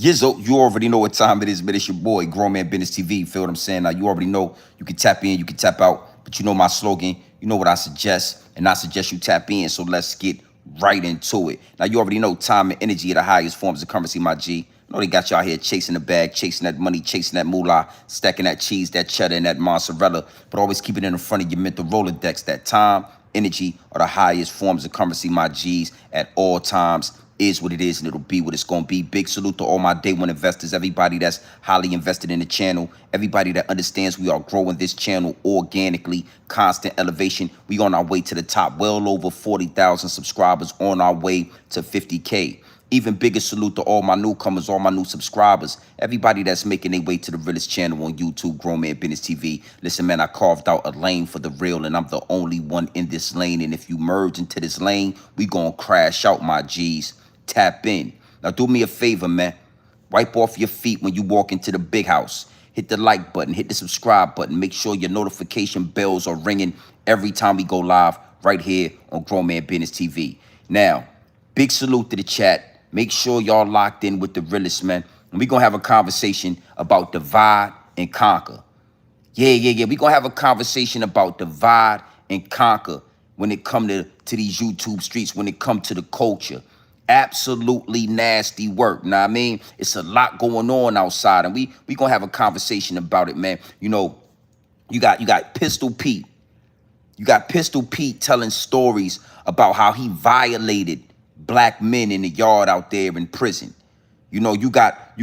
Yizzo, you already know what time it is, man. It's your boy, Grown Man Business TV. Feel what I'm saying? Now, you already know you can tap in, you can tap out, but you know my slogan. You know what I suggest, and I suggest you tap in, so let's get right into it. Now, you already know time and energy are the highest forms of currency, my G. I know they got y'all here chasing the bag, chasing that money, chasing that moolah, stacking that cheese, that cheddar, and that mozzarella, but always keep it in the front of your mental Rolodex. That time, energy are the highest forms of currency, my G's, at all times. Is what it is, and it'll be what it's gonna be. Big salute to all my day one investors, everybody that's highly invested in the channel, everybody that understands we are growing this channel organically, constant elevation. We on our way to the top, well over 40,000 subscribers, on our way to 50K. Even bigger salute to all my newcomers, all my new subscribers, everybody that's making their way to the Realest channel on YouTube, Grown Man Business TV. Listen, man, I carved out a lane for the real, and I'm the only one in this lane. And if you merge into this lane, we gonna crash out, my G's. Tap in. Now do me a favor, man. Wipe off your feet when you walk into the big house. Hit the like button, hit the subscribe button. Make sure your notification bells are ringing every time we go live right here on Grown Man Business TV. Now, big salute to the chat. Make sure y'all locked in with the Realest, man. And we're going to have a conversation about divide and conquer. Yeah. We're going to have a conversation about divide and conquer when it come to these YouTube streets, when it come to the culture. Absolutely nasty work. Know what I mean? It's a lot going on outside, and we gonna have a conversation about it, man. You know, you got Pistol Pete. You got Pistol Pete telling stories about how he violated black men in the yard out there in prison. You know, you got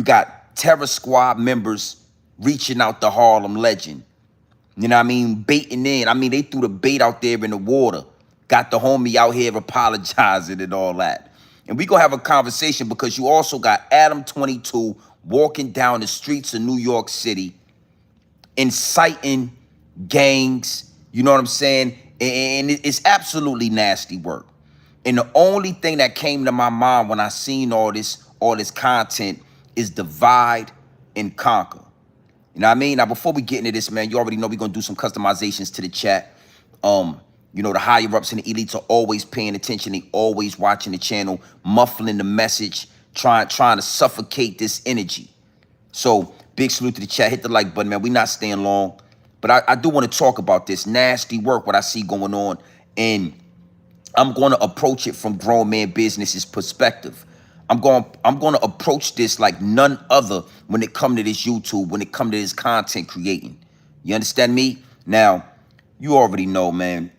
Terror Squad members reaching out to Harlem Legend. You know what I mean? Baiting in. I mean, they threw the bait out there in the water. Got the homie out here apologizing and all that. And we gonna have a conversation because you also got Adam 22 walking down the streets of New York City, inciting gangs, you know what I'm saying? And it's absolutely nasty work. And the only thing that came to my mind when I seen all this content is divide and conquer. You know what I mean? Now, before we get into this, man, you already know we're gonna do some customizations to the chat. You know, the higher ups and the elites are always paying attention. They always watching the channel, muffling the message, trying to suffocate this energy. So big salute to the chat. Hit the like button, man. We not staying long, but I do want to talk about this nasty work, what I see going on, and I'm going to approach it from Grown Man Business's perspective. I'm going to approach this like none other when it come to this YouTube, when it come to this content creating. You understand me? Now, you already know, man.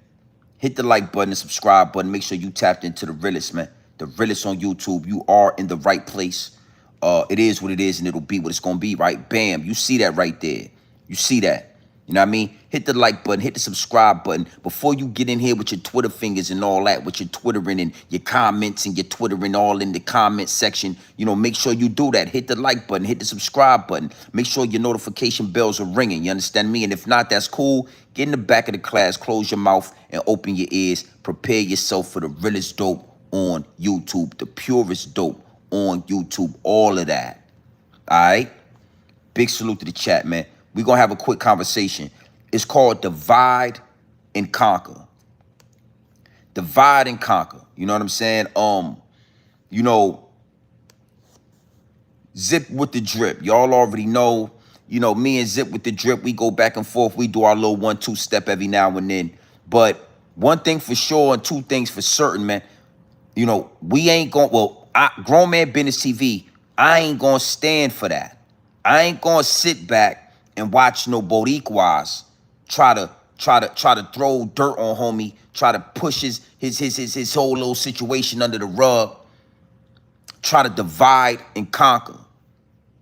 Hit the like button, the subscribe button. Make sure you tapped into the Realest, man. The Realest on YouTube. You are in the right place. It is what it is, and it'll be what it's going to be, right? Bam. You see that right there. You see that. You know what I mean? Hit the like button. Hit the subscribe button. Before you get in here with your Twitter fingers and all that, with your Twittering and your comments and your Twittering all in the comment section, you know, make sure you do that. Hit the like button. Hit the subscribe button. Make sure your notification bells are ringing. You understand me? And if not, that's cool. Get in the back of the class, close your mouth, and open your ears. Prepare yourself for the realest dope on YouTube, the purest dope on YouTube, all of that. All right? Big salute to the chat, man. We're going to have a quick conversation. It's called Divide and Conquer. Divide and conquer. You know what I'm saying? You know, Zip with the drip. Y'all already know. You know, me and Zip with the drip, we go back and forth. We do our little 1-2 step every now and then. But one thing for sure and two things for certain, man. You know, we ain't going, well, Grown Man Business TV, I ain't going to stand for that. I ain't going to sit back and watch no Boricuas try to throw dirt on homie, try to push his whole little situation under the rug, try to divide and conquer.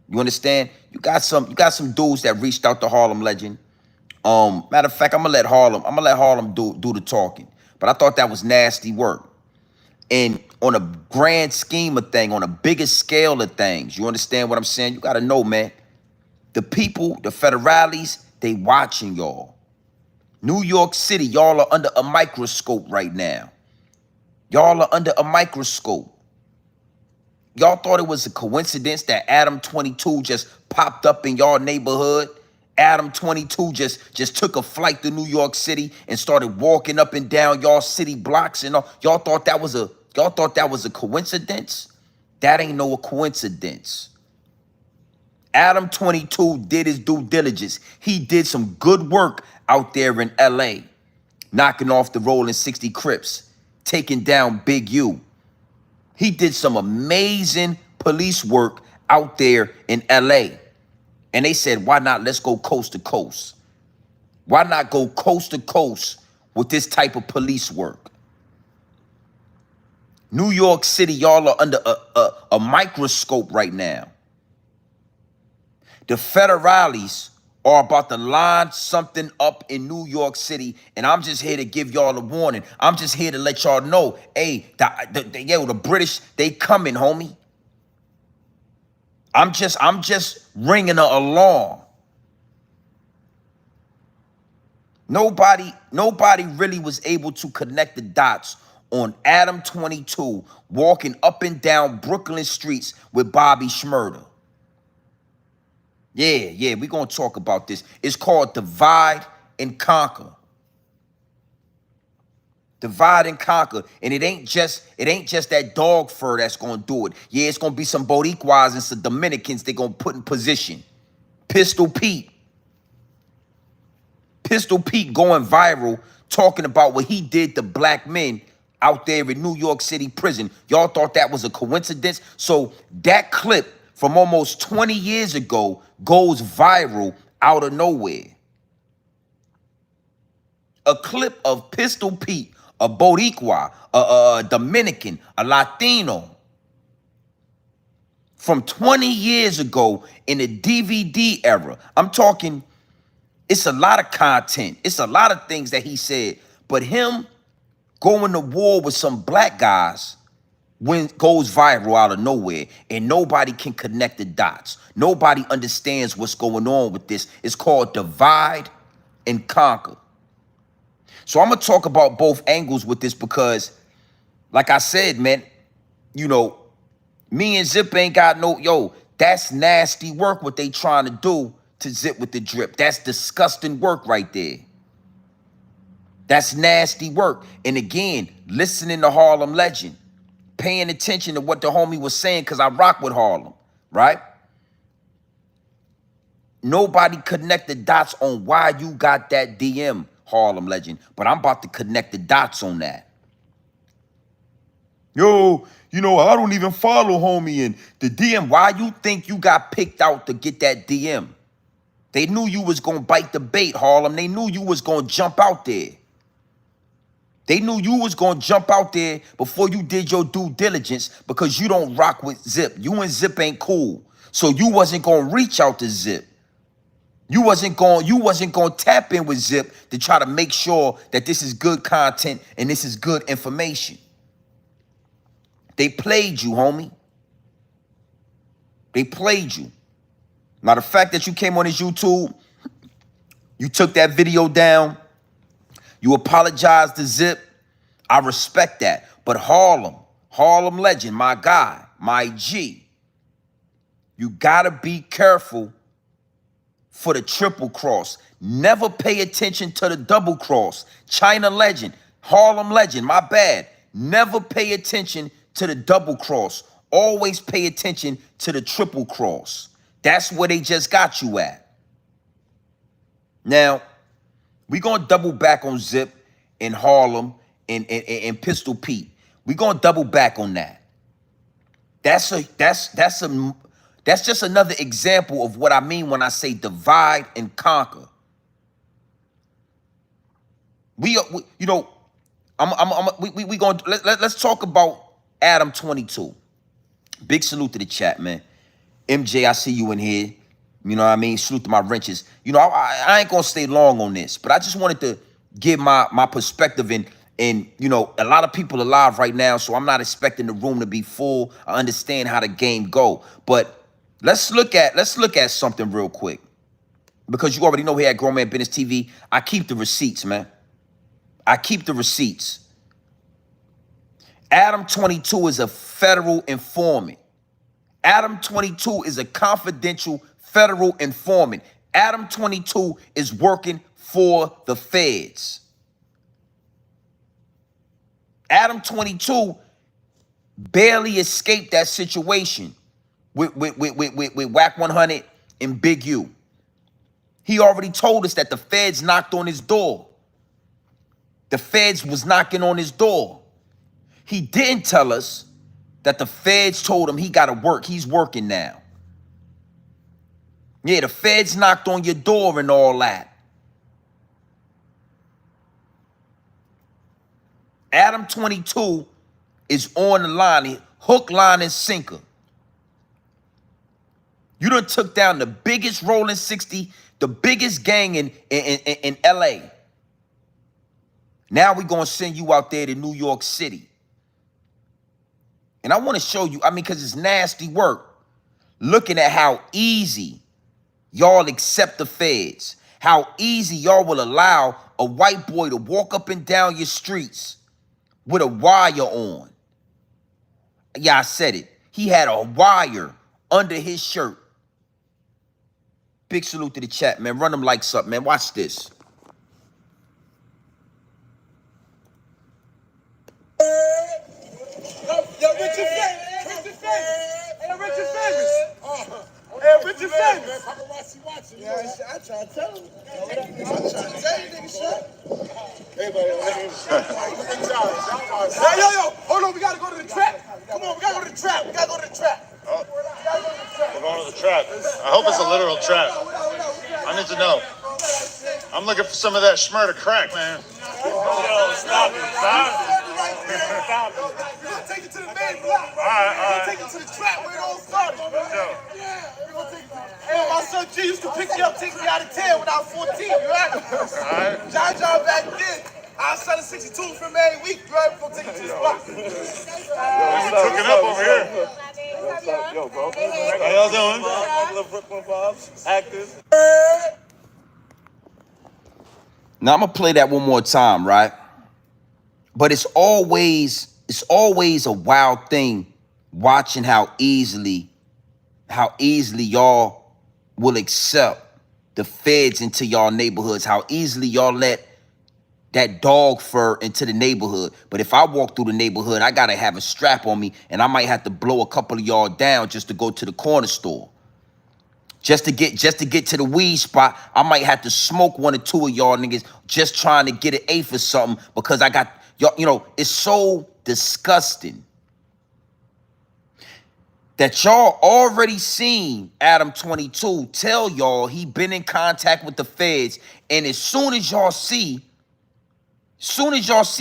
You understand? You got some dudes that reached out to Harlem Legend. Matter of fact, I'm gonna let Harlem do the talking. But I thought that was nasty work. And on a grand scheme of things, on a bigger scale of things, you understand what I'm saying? You gotta know, man. The people, the federales, they watching y'all. New York City, y'all are under a microscope right now. Y'all are under a microscope. Y'all thought it was a coincidence that Adam 22 just popped up in y'all neighborhood? Adam 22 just took a flight to New York City and started walking up and down y'all city blocks and all. Y'all thought that was a coincidence? That ain't no coincidence. Adam 22 did his due diligence. He did some good work out there in LA, knocking off the Rolling 60 Crips, taking down Big U. He did some amazing police work out there in LA. And they said, why not? Let's go coast to coast. Why not go coast to coast with this type of police work? New York City, y'all are under a microscope right now. The federales are about to line something up in New York City, and I'm just here to give y'all a warning. I'm just here to let y'all know, hey, the British, they coming, homie. I'm just ringing an alarm. Nobody really was able to connect the dots on Adam 22 walking up and down Brooklyn streets with Bobby Shmurda. Yeah, we're going to talk about this. It's called Divide and Conquer. Divide and conquer. And it ain't just that dog fur that's going to do it. Yeah, it's going to be some Boricuas and some Dominicans they're going to put in position. Pistol Pete going viral, talking about what he did to black men out there in New York City prison. Y'all thought that was a coincidence? So that clip from almost 20 years ago goes viral out of nowhere. A clip of Pistol Pete, a Boricua, a Dominican, a Latino from 20 years ago in the DVD era. I'm talking, it's a lot of content. It's a lot of things that he said. But him going to war with some black guys goes viral out of nowhere, and nobody can connect the dots. Nobody understands what's going on with this. It's called Divide and Conquer. So I'm going to talk about both angles with this because, like I said, man, you know, me and Zip ain't got that's nasty work what they trying to do to Zip with the drip. That's disgusting work right there. That's nasty work. And again, listening to Harlem Legend, paying attention to what the homie was saying, because I rock with Harlem, right? Nobody connect the dots on why you got that DM, Harlem Legend, but I'm about to connect the dots on that. Yo, you know, I don't even follow homie in the DM. Why you think you got picked out to get that DM? They knew you was going to bite the bait, Harlem. They knew you was going to jump out there. They knew you was going to jump out there before you did your due diligence because you don't rock with Zip. You and Zip ain't cool. So you wasn't going to reach out to Zip. You wasn't going to tap in with Zip to try to make sure that this is good content and this is good information. They played you, homie. They played you. Now, the fact that you came on his YouTube, you took that video down, you apologized to Zip, I respect that. But Harlem Legend, my guy, my G, you gotta be careful for the triple cross. Never pay attention to the double cross. China Legend, Harlem Legend, my bad. Never pay attention to the double cross. Always pay attention to the triple cross. That's where they just got you at. Now, we're going to double back on Zip and Harlem and Pistol Pete. We're going to double back on that. That's just another example of what I mean when I say divide and conquer. Let's talk about Adam 22. Big salute to the chat, man. MJ, I see you in here. You know what I mean? Salute to my wrenches. You know, I ain't gonna stay long on this, but I just wanted to give my perspective and you know, a lot of people are live right now, so I'm not expecting the room to be full. I understand how the game go. But let's look at something real quick. Because you already know here at Grown Man Business TV, I keep the receipts, man. I keep the receipts. Adam 22 is a federal informant. Adam 22 is a confidential federal informant. Adam 22 is working for the feds. Adam 22 barely escaped that situation with Whack 100 in Big U. He already told us that the feds knocked on his door. The feds was knocking on his door. He didn't tell us that the feds told him he got to work. He's working now. Yeah, the feds knocked on your door and all that. Adam 22 is on the line, hook, line, and sinker. You done took down the biggest rolling 60, the biggest gang in LA. Now we gonna send you out there to New York City. And I wanna show you, because it's nasty work, looking at how easy y'all accept the feds, how easy y'all will allow a white boy to walk up and down your streets with a wire on. Yeah, I said it. He had a wire under his shirt. Big salute to the chat, man. Run them likes up, man. Watch this. Yo, Richard famous. Hey, Richard famous. Hey, Richard famous. Paparazzi watching. Yeah, I try to tell him. I try to tell you, nigga, shit. Everybody, hey, yo, hold on. We gotta go to the trap. Come on, we gotta go to the trap. We're going to the trap. I hope it's a literal trap. I need to know. I'm looking for some of that Shmurda crack, man. Yo, stop it. Stop it. We're gonna take it to the main block. All right. We're gonna take it to the trap where it all started. Yeah, we're gonna take it. Hey, my son G used to pick me up, take me out of town when I was 14, you right? All right. John back then. I was selling 62 from every week, right? We're gonna take it to the spot. We're cooking up over here. Yo, bro. How y'all doing? Brooklyn vibes, actors. Now I'm gonna play that one more time, right? But it's always a wild thing watching how easily y'all will accept the feds into y'all neighborhoods, how easily y'all let that dog fur into the neighborhood. But if I walk through the neighborhood, I gotta have a strap on me, and I might have to blow a couple of y'all down just to go to the corner store. Just to get to the weed spot, I might have to smoke one or two of y'all niggas just trying to get an eighth or something because I got y'all, it's so disgusting that y'all already seen Adam 22 tell y'all he been in contact with the feds, and as soon as y'all see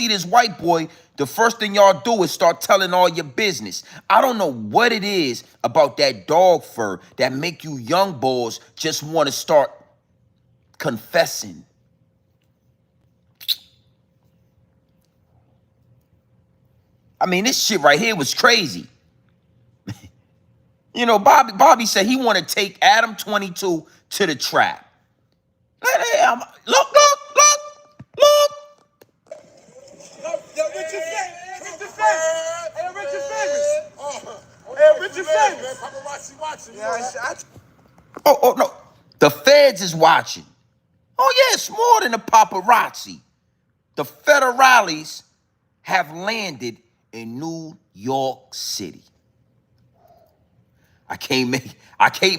this white boy, the first thing y'all do is start telling all your business. I don't know what it is about that dog fur that make you young boys just want to start confessing. This shit right here was crazy. Bobby said he want to take Adam 22 to the trap. Hey, look. Yo, Richard famous. Hey, Richard famous. Hey, Richard famous. Paparazzi watching. Yeah, Oh, no. The feds is watching. Oh, yeah, it's more than the paparazzi. The federales have landed in New York City. I can't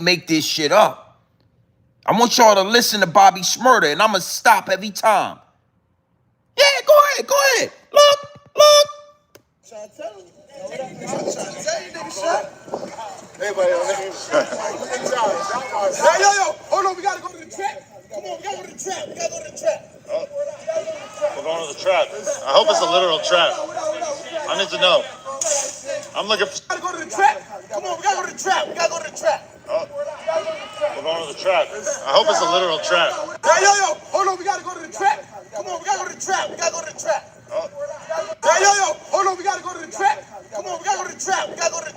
make this shit up. I want y'all to listen to Bobby Shmurda, and I'm going to stop every time. Yeah, go ahead. Look. trying to tell him. I'm trying to tell you, nigga, shit. Everybody on there. Hey, yo, hold on, we gotta go to the trap. Come on, we gotta go to the trap. We're going to the trap. I hope it's a literal trap. I need to know. I'm looking for... We gotta go to the trap. Come on, we gotta go to the trap. We're going to the trap. I hope it's a literal trap. Hey, yo, hold on, we gotta go to the trap. Come on, we gotta go to the trap. Hey, yo, hold on, we gotta go to the trap. Come on, we gotta go to the trap. We're going to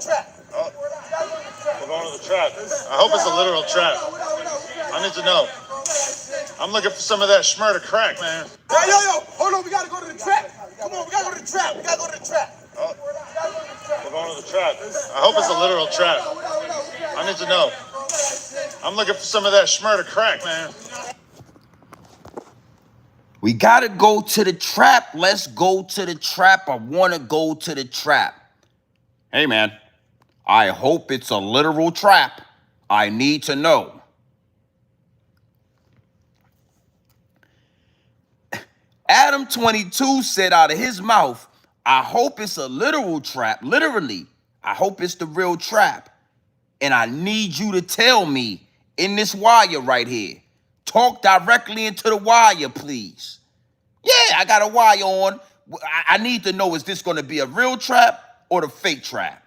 the trap. I hope it's a literal trap. I need to know. I'm looking for some of that Shmurda crack, man. Hey, yo, hold on, we gotta go to the trap. Come on, we gotta go to the trap. We're going to the trap. I hope it's a literal trap. I need to know. I'm looking for some of that Shmurda crack, man. We gotta go to the trap. Let's go to the trap. I wanna go to the trap. Hey, man, I hope it's a literal trap. I need to know. Adam 22 said out of his mouth, I hope it's a literal trap. Literally, I hope it's the real trap. And I need you to tell me in this wire right here. Talk directly into the wire, please. Yeah, I got a wire on. I need to know, is this going to be a real trap or the fake trap?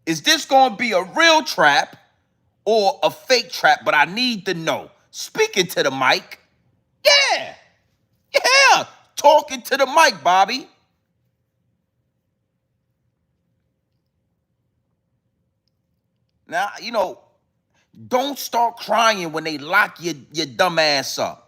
Is this going to be a real trap or a fake trap? But I need to know. Speaking to the mic. Yeah. Yeah. Talking to the mic, Bobby. Now, you know, don't start crying when they lock your dumb ass up.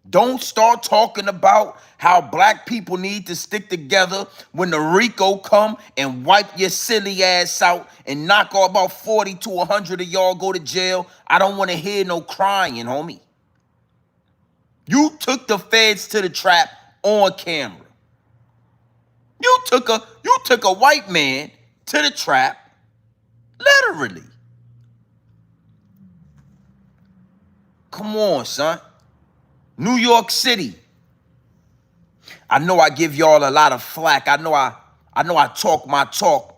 Don't start talking about how black people need to stick together when the Rico come and wipe your silly ass out and knock off about 40 to 100 of y'all go to jail. I don't want to hear no crying, homie. You took the feds to the trap on camera. You took a white man to the trap, literally. Come on, son. New York City. I know I give y'all a lot of flack. I know I talk my talk.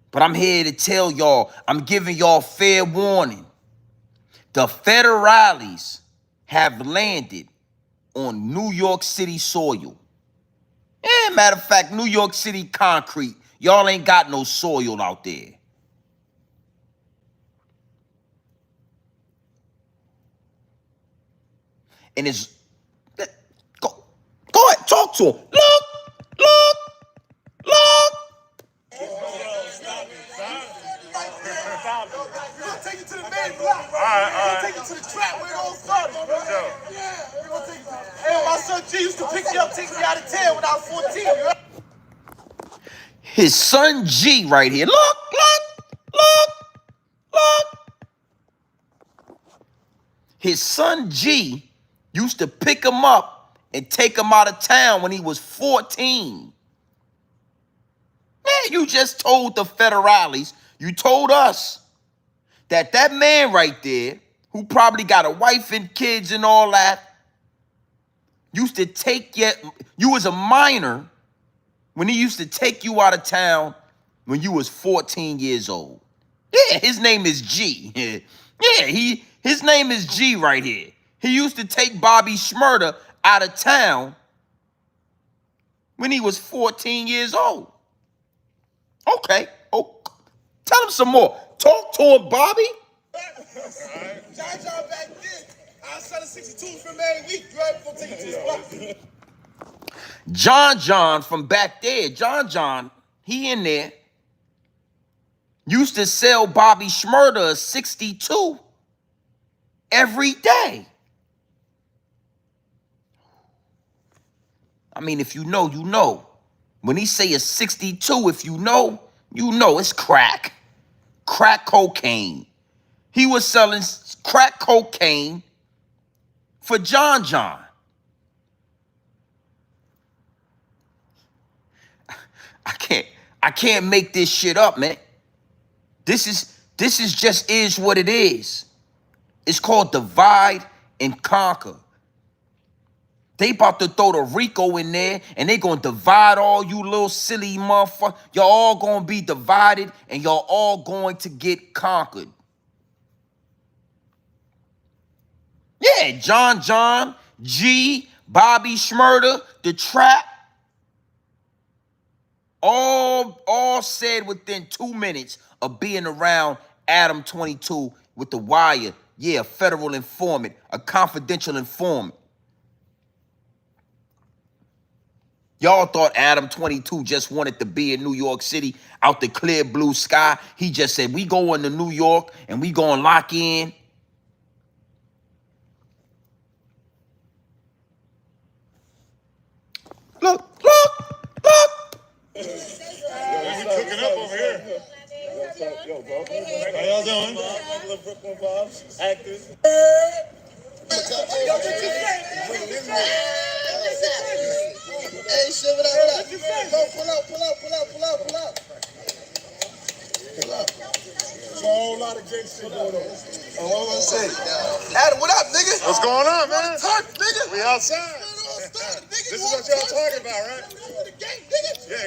But I'm here to tell y'all, I'm giving y'all fair warning. The federales have landed on New York City soil. Matter of fact, New York City concrete. Y'all ain't got no soil out there. And it's go ahead, talk to him. Look. We'll take it to the main block. We'll take it to the trap where it all started. Yeah, we're gonna take it. Hey, my son G used to pick me up, take me out of town when I was 14. His son G right here. Look. His son G used to pick him up and take him out of town when he was 14. Man, you just told the federales, you told us that man right there, who probably got a wife and kids and all that, used to take you was a minor when he used to take you out of town when you was 14 years old. Yeah, his name is G. Yeah, his name is G right here. He used to take Bobby Shmurda out of town when he was 14 years old. Okay. Oh, tell him some more. Talk to him, Bobby. John back then. I was selling 62 for every week. You right? We'll take it to the spot. John from back there. John, he in there. Used to sell Bobby Shmurda a 62 every day. I mean, if you know, you know. When he say a 62, if you know it's crack. Crack cocaine. He was selling crack cocaine for John. I can't make this shit up, man. This is just is what it is. It's called divide and conquer. They about to throw the Rico in there and they gonna divide all you little silly motherfuckers. Y'all all gonna be divided and y'all all going to get conquered. Yeah, John, G, Bobby Shmurda, the trap. All said within 2 minutes of being around Adam 22 with the wire. Yeah, a federal informant, a confidential informant. Y'all thought Adam 22 just wanted to be in New York City out the clear blue sky. He just said, we going to New York and we going to lock in. Look. We cooking up over here. Yo, bro. How y'all doing? Brooklyn vibes, actors. Hey, shit, what up? Go, pull up. a whole lot of gangster going on. What am I say? Adam, what up, nigga? What's going on, man? Turf, nigga. We outside. This is what y'all talking about, right? Yeah,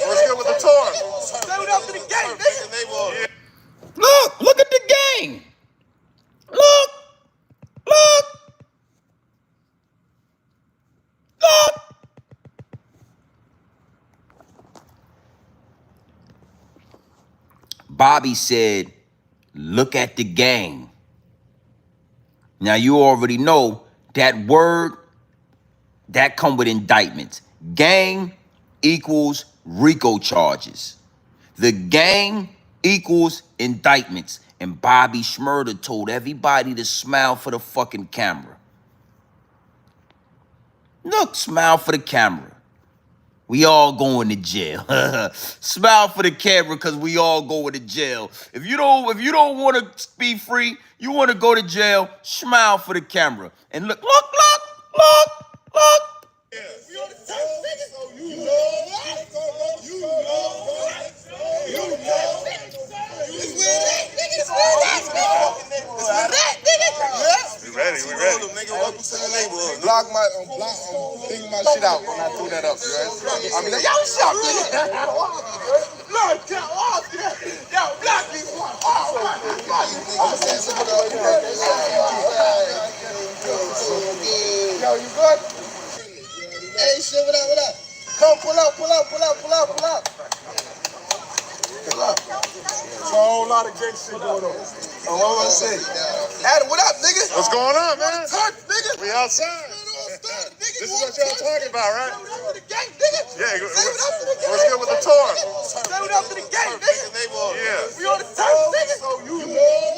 what's good with the tour? Say what up to the gang, nigga. Look at the gang. Look. Bobby said, look at the gang. Now you already know that word, that come with indictments. Gang equals Rico charges. The gang equals indictments. And Bobby Shmurda told everybody to smile for the fucking camera. Look, smile for the camera. We all going to jail. Smile for the camera, cause we all going to jail. If you don't want to be free, you want to go to jail, smile for the camera. And look. Yeah. We on the turf, nigga. So you know. It's where that, nigga. It's where that, nigga. Yeah. We ready. Nigga, welcome to the neighborhood. Block my shit out when I threw that up, you right? I mean, like, yo, shut up, nigga. Look, yo, block this one. I'm saying some of the yo, you good? Hey, shit, what up? Come, pull up. It's a whole lot of gangster going on. What am I say? Adam, what up, nigga? What's going on, man? Turf, nigga. We outside. This is what y'all talking about, right? Yeah, what's good with the tour? Say what up to the gang, nigga. Yeah. We on the turf, nigga. So you know.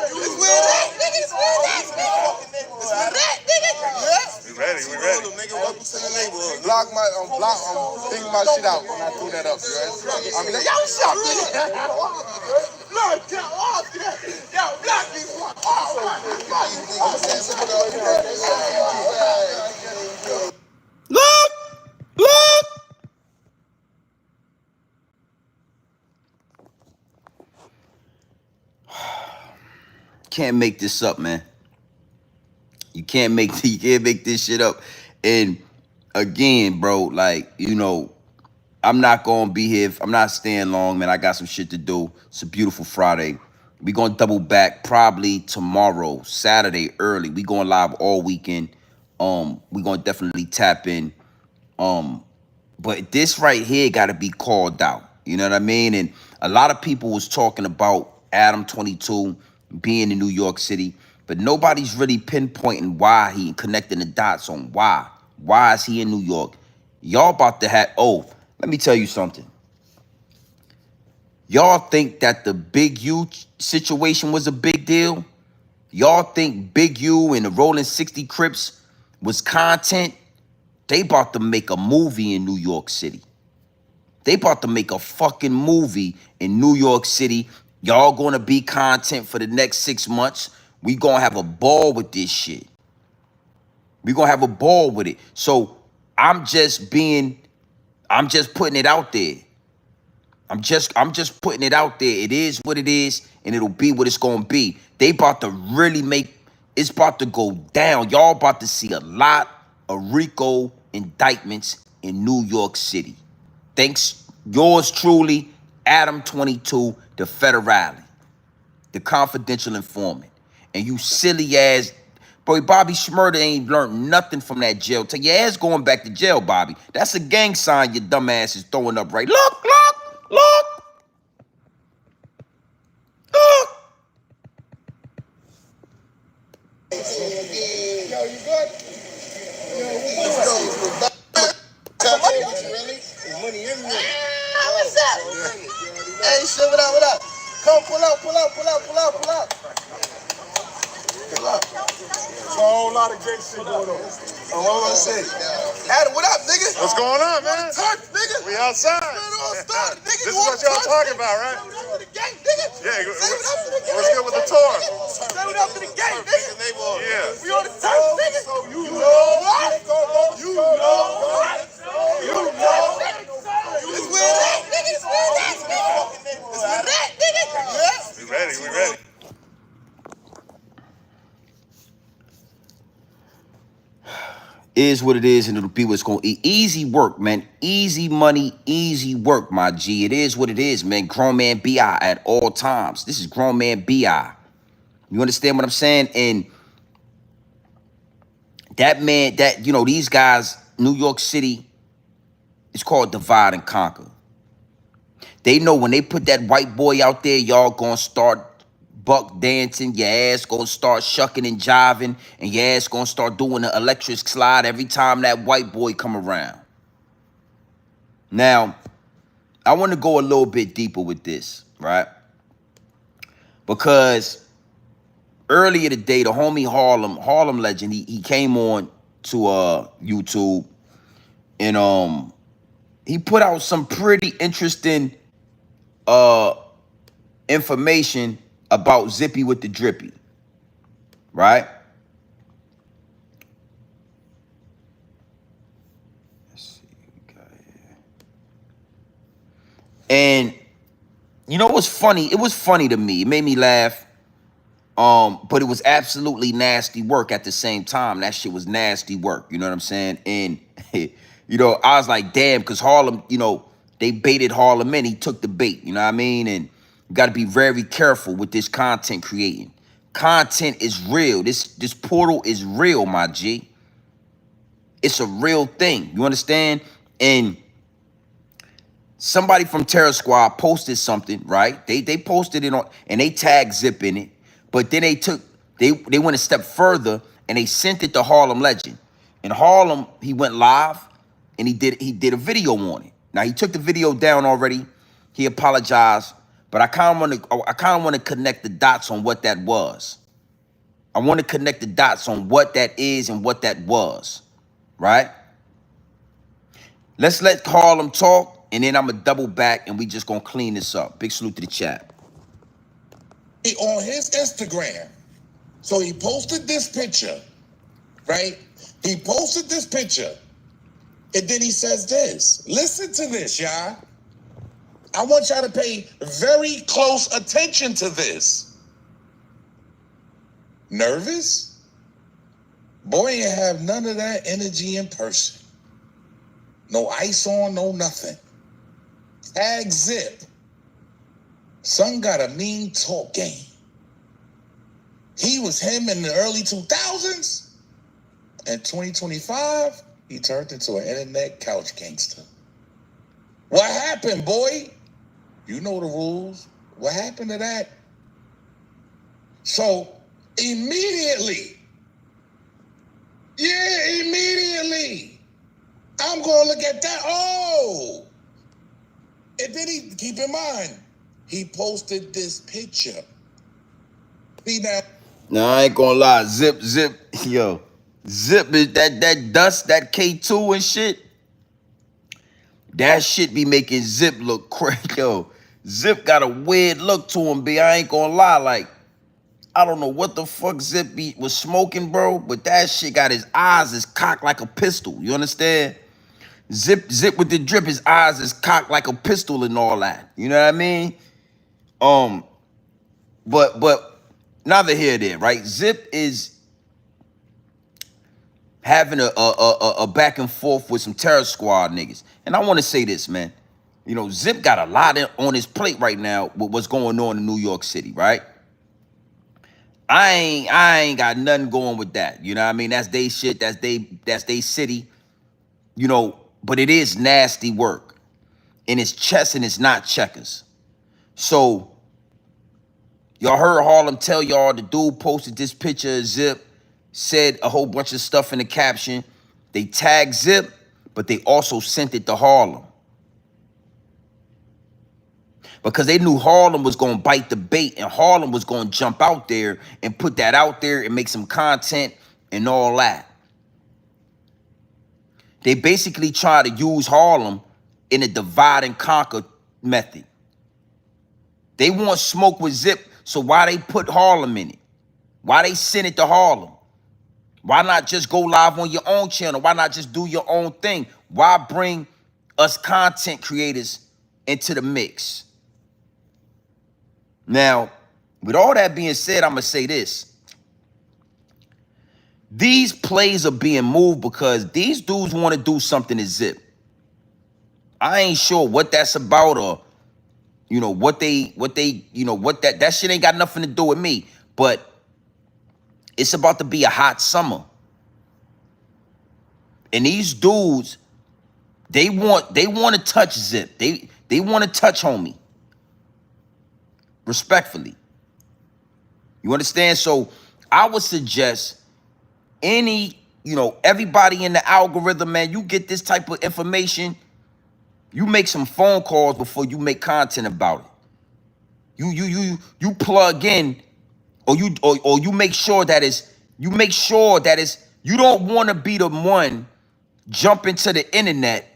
It's where that, nigga. It's where that, nigga. Yeah. We ready. Nigga, welcome to the neighborhood. Block my shit out when I threw that up, you right? I mean, like, yo, shut up, nigga. Look, yo, block this one. I'm saying some of the Look. Can't make this up, man. You can't make this shit up. And again, bro, like, you know, I'm not gonna be here. I'm not staying long, man. I got some shit to do. It's a beautiful Friday. We gonna double back probably tomorrow, Saturday early. We going live all weekend. We gonna definitely tap in. But this right here gotta be called out. You know what I mean? And a lot of people was talking about Adam 22 being in New York City, but nobody's really pinpointing why he connecting the dots on why. Why is he in New York? Y'all about to have, let me tell you something. Y'all think that the Big U situation was a big deal? Y'all think Big U and the Rolling 60 Crips was content? They about to make a movie in New York City. They about to make a fucking movie in New York City. Y'all gonna be content for the next 6 months. We gonna have a ball with this shit. We gonna have a ball with it. So I'm just putting it out there. I'm just putting it out there. It is what it is, and it'll be what it's gonna be. They about to really it's about to go down. Y'all about to see a lot of Rico indictments in New York City. Thanks, yours truly, Adam 22, the federale, the confidential informant. And you silly ass, boy, Bobby Shmurda ain't learned nothing from that jail. Tell your ass going back to jail, Bobby. That's a gang sign your dumb ass is throwing up right. Look. Yo, you good? Money everywhere. What's up? Hey, shit, what up? Come, pull up. It's a whole lot of gangster going on. What am I say? Adam, what up, nigga? What's going on, man? Turf, nigga. We outside. This is what y'all talking about, right? Yeah, what's good with the tour? Say what up to the gang, nigga. Yeah. We on the turf, nigga. So you know. It's where Is what it is, and it'll be what's going to eat. Easy work, man. Easy money, easy work, my G. It is what it is, man. Grown man BI at all times. This is grown man BI. You understand what I'm saying? And that man, that, you know, these guys, New York City, it's called divide and conquer. They know when they put that white boy out there, y'all gonna start buck dancing, your ass gonna start shucking and jiving, and your ass gonna start doing the electric slide every time that white boy come around. Now, I want to go a little bit deeper with this, right? Because earlier today, the homie Harlem Legend, he came on to YouTube, and he put out some pretty interesting information about Zippy with the Drippy, right? Let's see what we got here. And you know what's funny? It was funny to me. It made me laugh. But it was absolutely nasty work at the same time. That shit was nasty work. You know what I'm saying? And you know, I was like, damn, because Harlem, you know, they baited Harlem in. He took the bait. You know what I mean? And you got to be very careful with this content creating. Content is real. This portal is real, my G. It's a real thing. You understand? And somebody from Terror Squad posted something, right? They posted it on, and they tagged Zip in it. But then they went a step further and they sent it to Harlem Legend. And Harlem, he went live and he did a video on it. Now he took the video down already. He apologized, but I kind of want to connect the dots on what that was. I want to connect the dots on what that is and what that was, right? Let's let Harlem talk, and then I'm gonna double back and we just gonna clean this up. Big salute to the chat. On his Instagram. So he posted this picture, right? He posted this picture, and then he says this. Listen to this, y'all. I want y'all to pay very close attention to this. Nervous? Boy, you have none of that energy in person. No ice on, no nothing. Tag Zip. Son got a mean talk game. He was him in the early 2000s. In 2025, he turned into an internet couch gangster. What happened, boy? You know the rules. What happened to that? So, immediately, I'm going to look at that. Oh! And then keep in mind, he posted this picture. See now. No, I ain't gonna lie. Zip, yo. Zip is that dust, that K2 and shit. That shit be making Zip look crazy. Yo, Zip got a weird look to him, B. I ain't gonna lie. Like, I don't know what the fuck Zip was smoking, bro, but that shit got his eyes is cocked like a pistol. You understand? Zip with the drip, his eyes is cocked like a pistol and all that. You know what I mean? But neither here nor there, right? Zip is having a back and forth with some Terror Squad niggas. And I want to say this, man. You know, Zip got a lot on his plate right now with what's going on in New York City, right? I ain't got nothing going with that. You know what I mean? That's they shit, that's they city. You know, but it is nasty work. And it's chess and it's not checkers. So y'all heard Harlem tell y'all the dude posted this picture of Zip, said a whole bunch of stuff in the caption. They tagged Zip, but they also sent it to Harlem. Because they knew Harlem was going to bite the bait and Harlem was going to jump out there and put that out there and make some content and all that. They basically try to use Harlem in a divide and conquer method. They want smoke with Zip, so why they put Harlem in it? Why they send it to Harlem? Why not just go live on your own channel? Why not just do your own thing? Why bring us content creators into the mix? Now, with all that being said, I'm going to say this. These plays are being moved because these dudes want to do something to Zip. I ain't sure what that's about, or what that shit ain't got nothing to do with me. But it's about to be a hot summer. And these dudes, they want to touch Zip. They want to touch homie. Respectfully. You understand? So I would suggest everybody in the algorithm, man, you get this type of information, you make some phone calls before you make content about it. You plug in, or you make sure that you don't want to be the one jump into the internet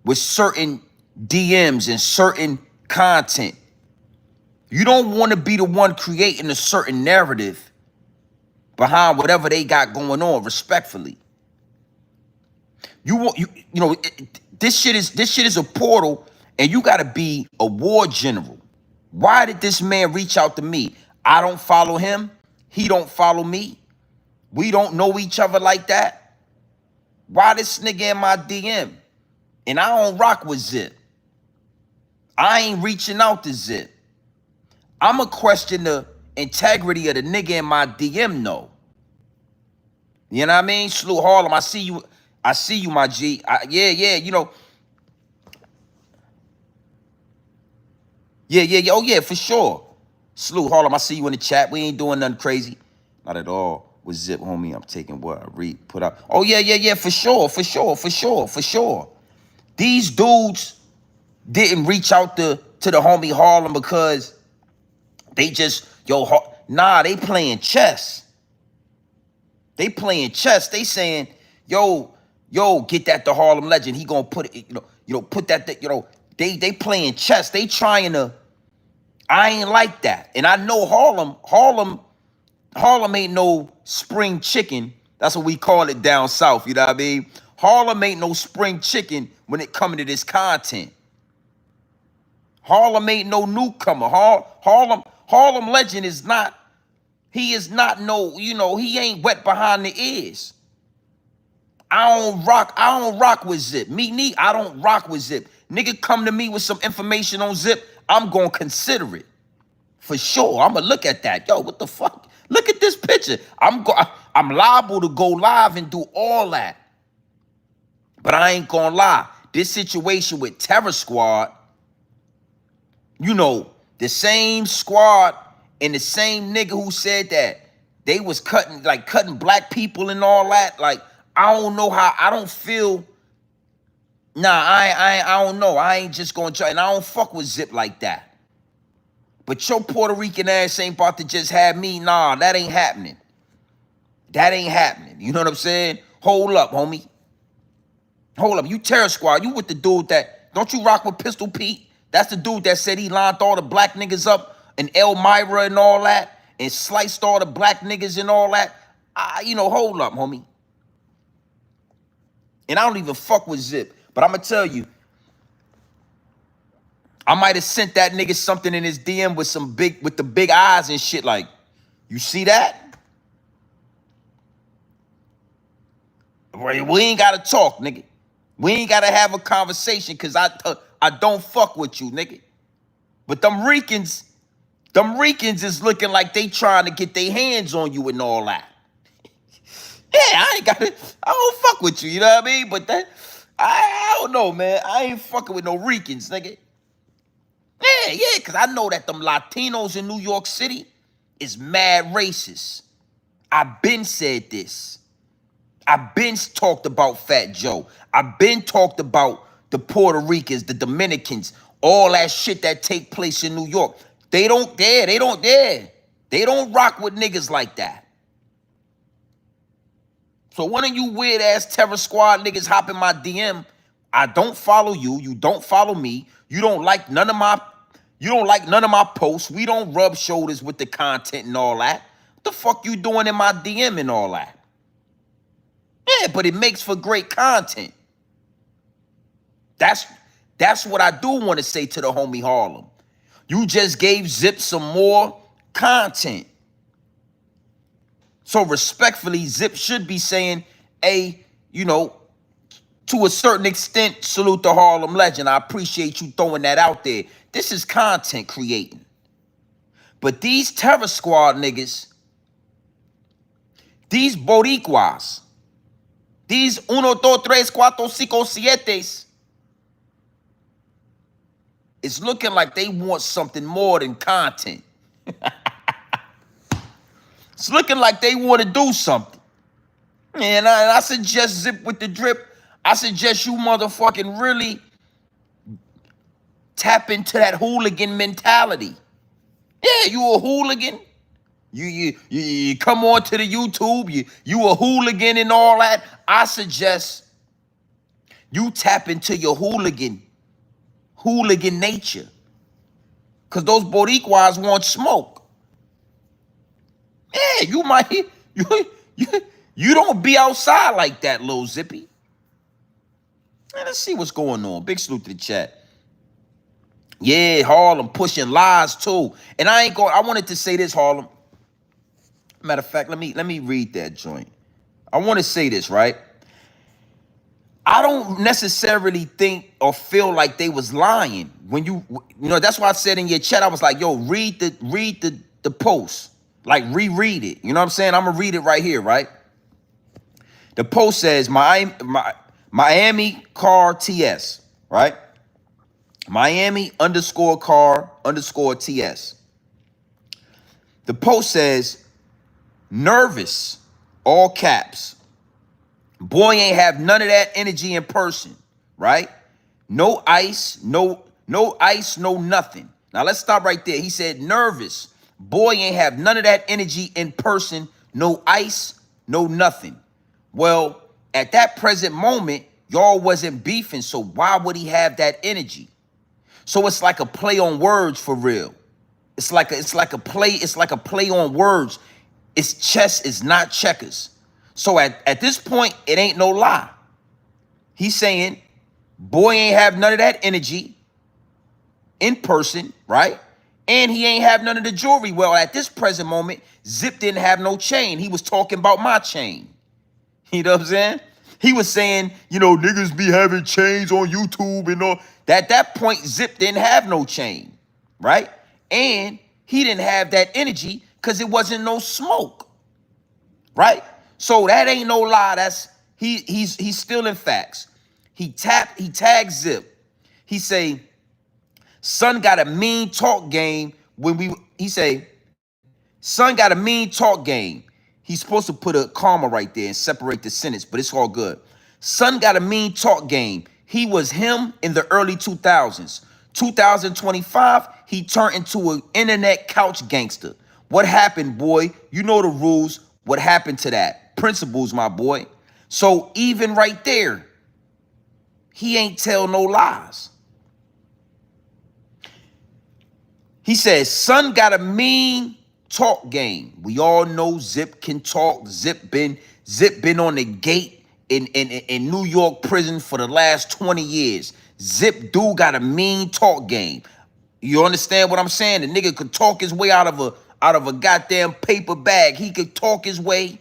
with certain DMs and certain content. You don't want to be the one creating a certain narrative behind whatever they got going on, respectfully. This shit is a portal, and you gotta be a war general. Why did this man reach out to me? I don't follow him. He don't follow me. We don't know each other like that. Why this nigga in my DM? And I don't rock with Zip. I ain't reaching out to Zip. I'ma question the integrity of the nigga in my DM, though. You know what I mean? Salute Harlem, I see you, my G. Yeah, oh yeah, for sure. Salute Harlem, I see you in the chat. We ain't doing nothing crazy. Not at all with Zip, homie. I'm taking what I put out. Oh yeah, for sure. These dudes didn't reach out to the homie Harlem because they just, they playing chess. They playing chess. They saying, yo, get that to Harlem Legend. He gonna put it, put that, they playing chess. They trying to, I ain't like that. And I know Harlem ain't no spring chicken. That's what we call it down south, you know what I mean? Harlem ain't no spring chicken when it coming to this content. Harlem ain't no newcomer. Harlem Legend is not, he is not no, he ain't wet behind the ears. I don't rock with Zip. I don't rock with Zip. Nigga come to me with some information on Zip, I'm gonna consider it. For sure, I'm gonna look at that. Yo, what the fuck? Look at this picture. I'm liable to go live and do all that. But I ain't gonna lie. This situation with Terror Squad, the same squad and the same nigga who said that they was cutting black people and all that. Like, I don't know how, I don't feel, I don't know. I ain't just gonna try, and I don't fuck with Zip like that. But your Puerto Rican ass ain't about to just have me. Nah, that ain't happening. That ain't happening. You know what I'm saying? Hold up, homie. Hold up. You Terror Squad. You with the dude that, don't you rock with Pistol Pete? That's the dude that said he lined all the black niggas up in Elmira and all that, and sliced all the black niggas and all that. Hold up, homie. And I don't even fuck with Zip. But I'm going to tell you, I might have sent that nigga something in his DM with the big eyes and shit. Like, you see that? We ain't gotta talk, nigga. We ain't gotta have a conversation because I don't fuck with you, nigga. But them Ricans is looking like they trying to get their hands on you and all that. Yeah, I don't fuck with you, you know what I mean? But I don't know, man. I ain't fucking with no Ricans, nigga. Yeah, because I know that them Latinos in New York City is mad racist. I've been said this. I've been talked about Fat Joe. I've been talked about the Puerto Ricans, the Dominicans, all that shit that take place in New York. They don't rock with niggas like that. So one of you weird ass Terror Squad niggas hop in my DM. I don't follow you. You don't follow me. You don't like none of my posts. We don't rub shoulders with the content and all that. What the fuck you doing in my DM and all that? Yeah, but it makes for great content. That's what I do want to say to the homie Harlem. You just gave Zip some more content. So respectfully, Zip should be saying, hey, you know, to a certain extent, salute the Harlem Legend. I appreciate you throwing that out there. This is content creating. But these Terror Squad niggas, these Boricuas, these 1, 2, 3, 4, 5, 7s, it's looking like they want something more than content. It's looking like they want to do something. And I suggest Zip with the drip. I suggest you motherfucking really tap into that hooligan mentality. Yeah, you a hooligan. You come on to the YouTube. You a hooligan and all that. I suggest you tap into your hooligan nature. Cause those Boricuas want smoke. Yeah, you might you don't be outside like that, little Zippy. Man, let's see what's going on. Big salute to the chat. Yeah, Harlem pushing lies too. And I wanted to say this, Harlem. Matter of fact, let me read that joint. I want to say this, right? I don't necessarily think or feel like they was lying. When you know, that's why I said in your chat, I was like, yo, read the post. Like reread it. You know what I'm saying? I'm gonna read it right here, right? The post says Miami car TS, right? Miami _car _TS. The post says, nervous, all caps. Boy ain't have none of that energy in person, right? No ice, no ice, no nothing. Now let's stop right there. He said nervous. Boy ain't have none of that energy in person, no ice, no nothing. Well, at that present moment, y'all wasn't beefing, so why would he have that energy? So it's like a play on words for real. It's like a play on words. It's chess, it's not checkers. So at this point, it ain't no lie. He's saying, boy ain't have none of that energy in person, right? And he ain't have none of the jewelry. Well, at this present moment, Zip didn't have no chain. He was talking about my chain. You know what I'm saying? He was saying, you know, niggas be having chains on YouTube and all. At that point, Zip didn't have no chain, right? And he didn't have that energy because it wasn't no smoke, right? So that ain't no lie. That's he's still in facts. He tagged Zip. He say, son got a mean talk game son got a mean talk game. He's supposed to put a comma right there and separate the sentence, but it's all good. Son got a mean talk game. He was him in the early 2000s. 2025, he turned into an internet couch gangster. What happened, boy? You know the rules. What happened to that? Principles, my boy. So even right there, he ain't tell no lies. He says, son got a mean talk game. We all know Zip can talk. Zip been on the gate in New York prison for the last 20 years. Zip dude got a mean talk game. You understand what I'm saying? The nigga could talk his way out of a goddamn paper bag. He could talk his way.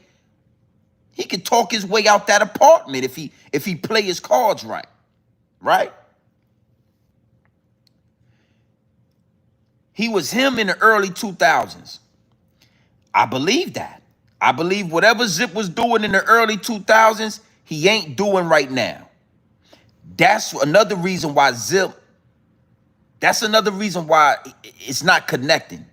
He could talk his way out that apartment if he play his cards right. Right? He was him in the early 2000s. I believe that. I believe whatever Zip was doing in the early 2000s, he ain't doing right now. That's another reason why it's not connecting.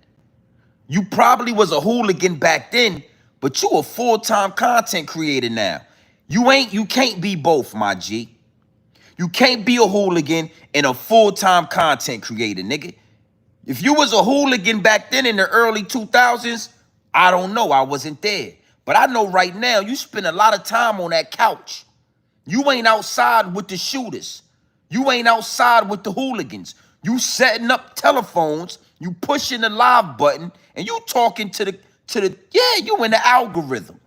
You probably was a hooligan back then, but you a full-time content creator now. You can't be both, my G. You can't be a hooligan and a full-time content creator, nigga. If you was a hooligan back then in the early 2000s, I don't know. I wasn't there. But I know right now you spend a lot of time on that couch. You ain't outside with the shooters. You ain't outside with the hooligans. You setting up telephones, you pushing the live button, and you talking to the you in the algorithm.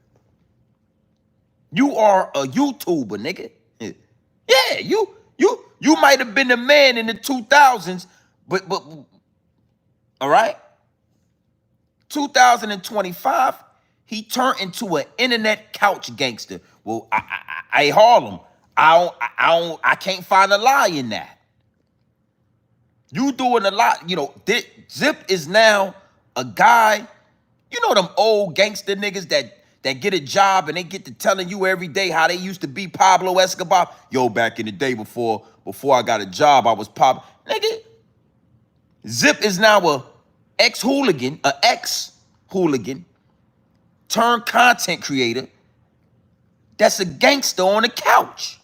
You are a YouTuber, nigga. Yeah, you might have been the man in the 2000s, but all right? 2025, He turned into an internet couch gangster. Well, I Harlem. I can't find a lie in that. You doing a lot, you know. Zip is now a guy. You know them old gangster niggas that get a job and they get to telling you every day how they used to be Pablo Escobar. Yo, back in the day before I got a job, I was nigga. Zip is now a ex-hooligan turned content creator that's a gangster on the couch.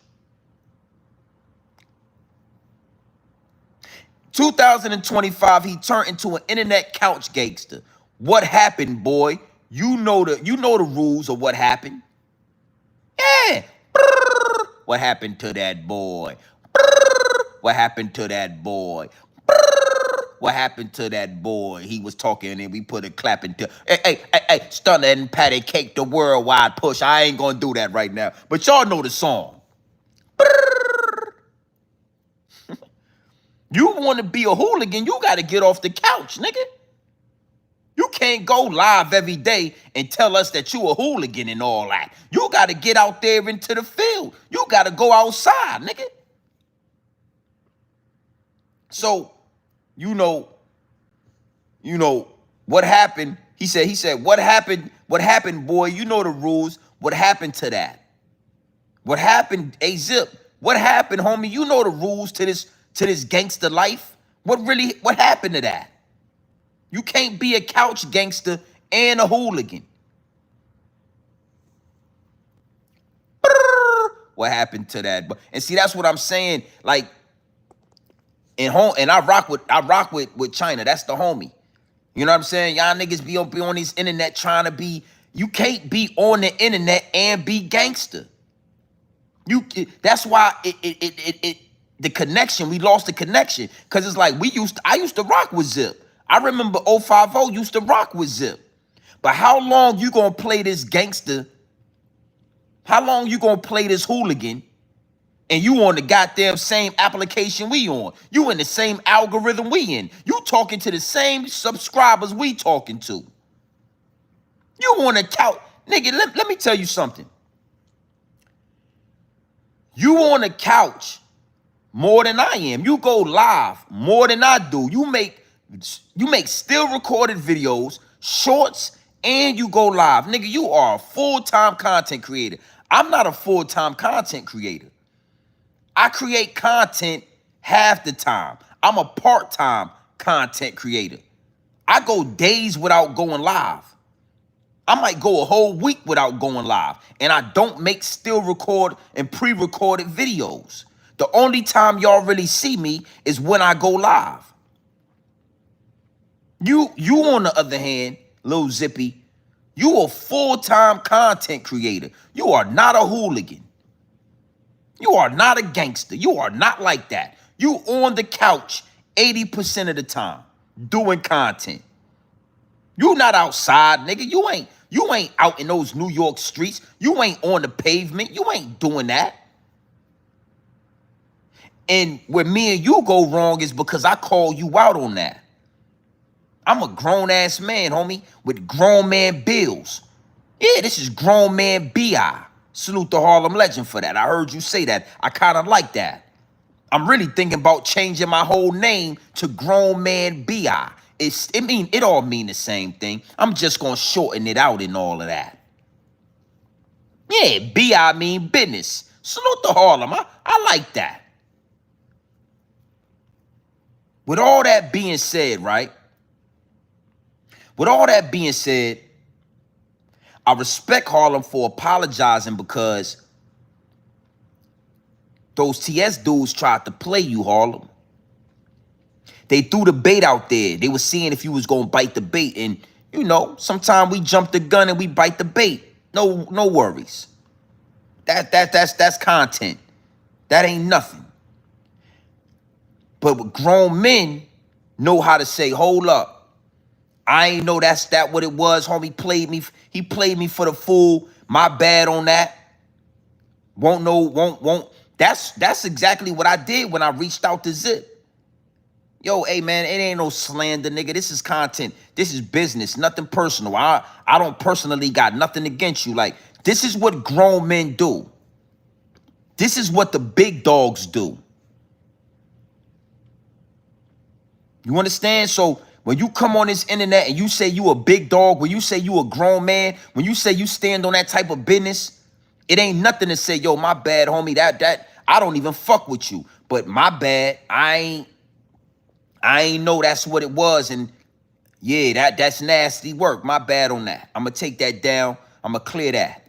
2025, he turned into an internet couch gangster. What happened, boy? You know the rules of what happened. Yeah. What happened to that boy? What happened to that boy? What happened to that boy? He was talking and we put a clap into. Hey, stunner and patty cake the worldwide push. I ain't gonna do that right now. But y'all know the song. You want to be a hooligan, you got to get off the couch, nigga. You can't go live every day and tell us that you a hooligan and all that. You got to get out there into the field. You got to go outside, nigga. So, you know what happened? He said, what happened, boy? You know the rules. What happened to that? What happened, Zip? What happened, homie? You know the rules to this gangster life. What happened to that? You can't be a couch gangster and a hooligan. What happened to that? And see, that's what I'm saying. Like, and I rock with China. That's the homie. You know what I'm saying? Y'all niggas be on this internet trying to be. You can't be on the internet and be gangster. That's why the connection, we lost the connection. Cause it's like I used to rock with Zip. I remember 050 used to rock with Zip. But how long you gonna play this gangster? How long you gonna play this hooligan? And you on the goddamn same application we on. You in the same algorithm we in. You talking to the same subscribers we talking to. You on the couch. Nigga, let me tell you something. You on the couch more than I am. You go live more than I do. You make still recorded videos, shorts, and you go live. Nigga, you are a full-time content creator. I'm not a full-time content creator. I create content half the time. I'm a part-time content creator. I go days without going live. I might go a whole week without going live. And I don't make still record and pre-recorded videos. The only time y'all really see me is when I go live. You on the other hand, Lil Zippy, you a full-time content creator. You are not a hooligan. You are not a gangster. You are not like that. You on the couch 80% of the time doing content. You not outside, nigga. You ain't out in those New York streets. You ain't on the pavement. You ain't doing that. And where me and you go wrong is because I call you out on that. I'm a grown-ass man, homie, with grown man bills. Yeah, this is grown man B.I. Salute the Harlem Legend for that. I heard you say that. I kind of like that. I'm really thinking about changing my whole name to grown man B.I. It all mean the same thing. I'm just gonna shorten it out and all of that. Yeah, B.I. mean business. Salute the Harlem. I like that. With all that being said, right? With all that being said, I respect Harlem for apologizing because those TS dudes tried to play you, Harlem. They threw the bait out there. They were seeing if you was gonna bite the bait. And you know, sometimes we jump the gun and we bite the bait. No worries. That's content. That ain't nothing. But with grown men know how to say, hold up. I ain't know that's what it was, homie. He played me for the fool. My bad on that. Won't. That's exactly what I did when I reached out to Zip. Yo, hey man, it ain't no slander, nigga. This is content. This is business, nothing personal. I don't personally got nothing against you. Like, this is what grown men do. This is what the big dogs do. You understand? So when you come on this internet and you say you a big dog, when you say you a grown man, when you say you stand on that type of business, it ain't nothing to say, yo, my bad, homie, that I don't even fuck with you. But my bad, I ain't know that's what it was. And yeah, that's nasty work. My bad on that. I'm gonna take that down. I'm gonna clear that.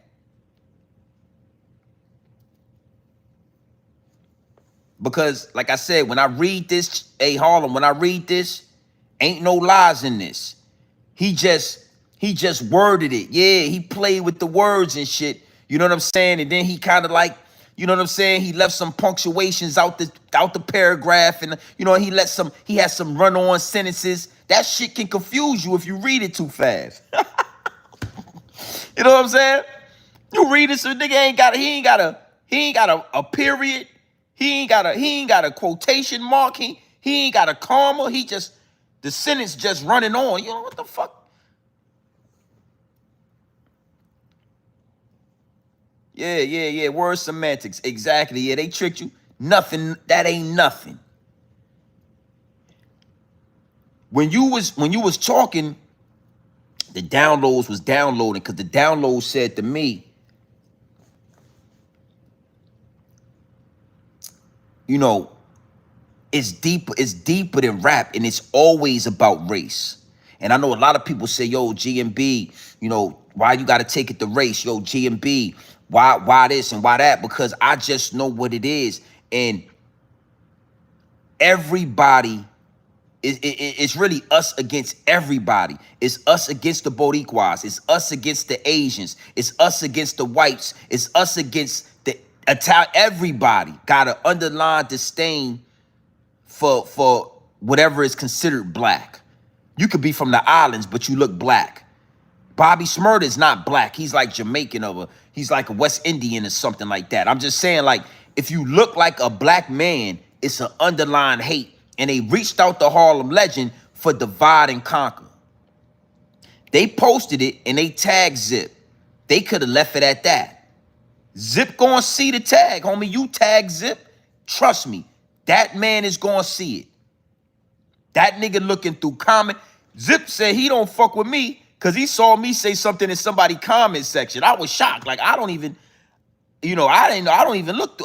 Because, like I said, when I read this, hey Harlem, when I read this, ain't no lies in this. He just worded it. Yeah, he played with the words and shit. You know what I'm saying? And then he kind of like, you know what I'm saying? He left some punctuations out the paragraph, and you know, he had some run-on sentences. That shit can confuse you if you read it too fast. You know what I'm saying? You read it, so nigga he ain't got a period. He ain't got a quotation mark. He ain't got a comma. The sentence just running on. You know what the fuck? Yeah. Word semantics. Exactly. Yeah, they tricked you. Nothing. That ain't nothing. When you was talking, the downloads was downloading because the download said to me, you know, it's deeper than rap, and it's always about race. And I know a lot of people say, yo, GMB, you know, why you gotta take it to race? Yo, GMB, why this and why that? Because I just know what it is. And everybody, it's really us against everybody. It's us against the Boricuas. It's us against the Asians. It's us against the whites. It's us against the Italian. Everybody got an underlying disdain for whatever is considered black. You could be from the islands, but you look black. Bobby Shmurda is not black. He's like Jamaican he's like a West Indian or something like that. I'm just saying, like, if you look like a black man, it's an underlying hate. And they reached out to Harlem Legend for divide and conquer. They posted it and they tagged Zip. They could have left it at that. Zip gonna see the tag, homie. You tag Zip, trust me, that man is gonna see it. That nigga looking through comment. Zip said he don't fuck with me because he saw me say something in somebody's comment section. I was shocked. Like, I don't even, you know, I don't even look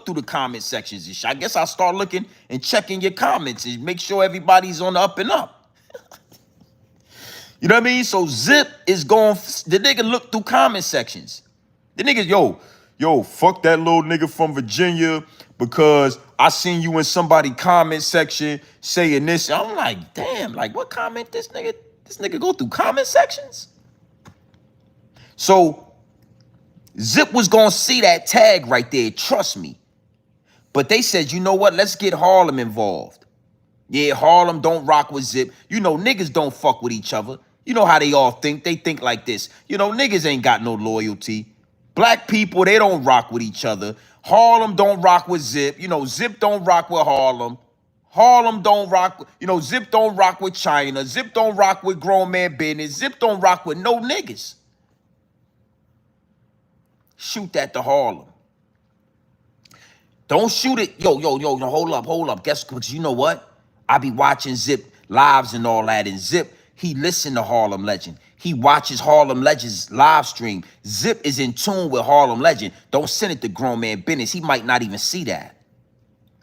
through the comment sections and shit. I guess I'll start looking and checking your comments and make sure everybody's on the up and up. You know what I mean? So Zip is going, the nigga look through comment sections. The nigga, yo, fuck that little nigga from Virginia because I seen you in somebody comment section saying this. I'm like, damn, like what comment this nigga go through comment sections? So Zip was gonna see that tag right there, trust me. But they said, you know what, let's get Harlem involved. Yeah, Harlem don't rock with Zip. You know, niggas don't fuck with each other. You know how they all think. They think like this. You know, niggas ain't got no loyalty. Black people, they don't rock with each other. Harlem don't rock with Zip. You know, Zip don't rock with Harlem. Harlem don't rock, you know, Zip don't rock with China. Zip don't rock with grown man business. Zip don't rock with no niggas. Shoot that to Harlem. Don't shoot it. Yo, hold up. Guess, because you know what? I be watching Zip lives and all that. And Zip, he listen to Harlem Legend. He watches Harlem Legend's live stream. Zip is in tune with Harlem Legend. Don't send it to grown man business. He might not even see that.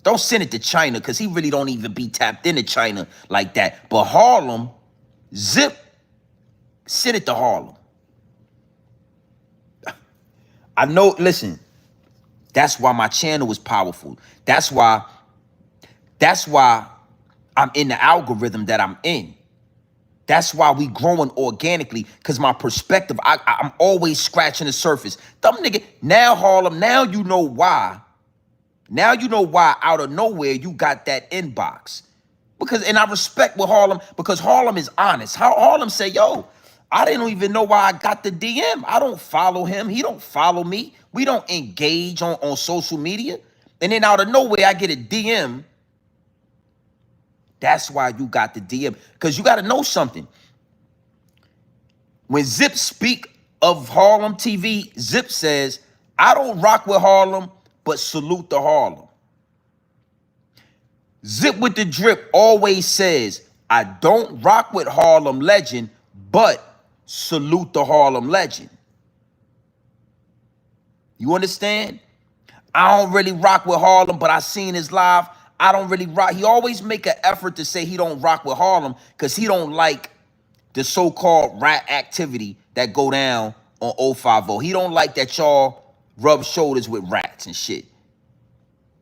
Don't send it to China because he really don't even be tapped into China like that. But Harlem, Zip, send it to Harlem. I know, listen, that's why my channel is powerful. That's why I'm in the algorithm that I'm in. That's why we growing organically, because my perspective, I'm always scratching the surface. Dumb nigga, now Harlem, now you know why. Now you know why out of nowhere you got that inbox. Because, and I respect with Harlem, because Harlem is honest. How Harlem say, yo, I didn't even know why I got the DM. I don't follow him. He don't follow me. We don't engage on social media. And then out of nowhere, I get a DM That's why you got the DM. Because you got to know something. When Zip speak of Harlem TV, Zip says, I don't rock with Harlem, but salute the Harlem. Zip with the drip always says, I don't rock with Harlem Legend, but salute the Harlem Legend. You understand? I don't really rock with Harlem, but I seen his live. I don't really rock. He always make an effort to say he don't rock with Harlem because he don't like the so-called rat activity that go down on 050. He don't like that y'all rub shoulders with rats and shit.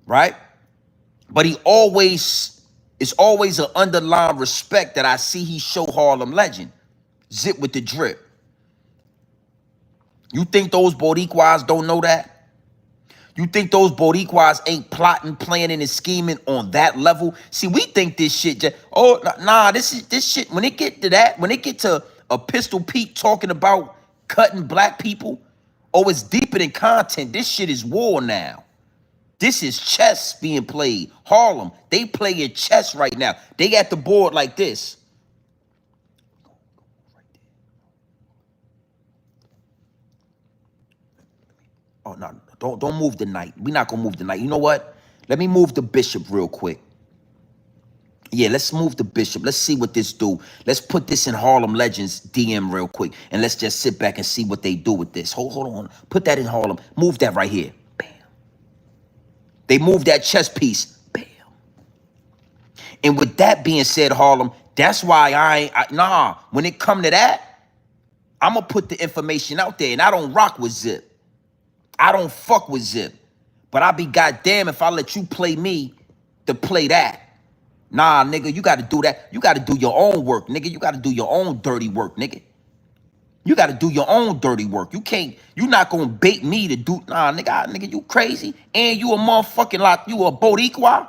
Right? But he always, it's always an underlying respect that I see he show Harlem Legend. Zip with the drip. You think those Boricuas don't know that? You think those Boricuas ain't plotting, planning, and scheming on that level? See, we think this shit just, oh, nah, this shit, when it get to that, when it get to a Pistol Pete talking about cutting black people, oh, it's deeper than content. This shit is war now. This is chess being played. Harlem, they playing chess right now. They at the board like this. Oh, no, don't move the knight. We're not going to move the knight. You know what? Let me move the bishop real quick. Yeah, let's move the bishop. Let's see what this do. Let's put this in Harlem Legends DM real quick. And let's just sit back and see what they do with this. Hold on. Put that in Harlem. Move that right here. Bam. They move that chess piece. Bam. And with that being said, Harlem, that's why nah, when it come to that, I'm going to put the information out there. And I don't rock with Zip. I don't fuck with Zip. But I be goddamn if I let you play me to play that. Nah, nigga, you got to do that. You got to do your own work, nigga. You got to do your own dirty work, nigga. You got to do your own dirty work. You can't, you not going to bait me to do, nah, nigga, you crazy? And you a motherfucking like, you a Boricua?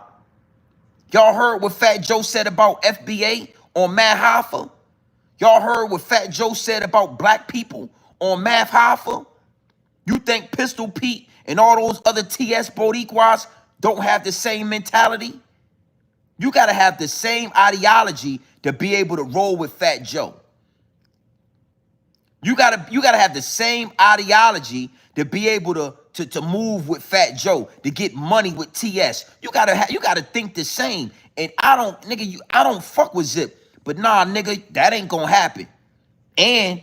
Y'all heard what Fat Joe said about FBA on Math Hoffa? Y'all heard what Fat Joe said about black people on Math Hoffa? You think Pistol Pete and all those other TS Boricuas don't have the same mentality? You got to have the same ideology to be able to roll with Fat Joe. You gotta have the same ideology to be able to move with Fat Joe, to get money with TS. You gotta think the same. And I don't fuck with Zip. But nah, nigga, that ain't gonna happen. And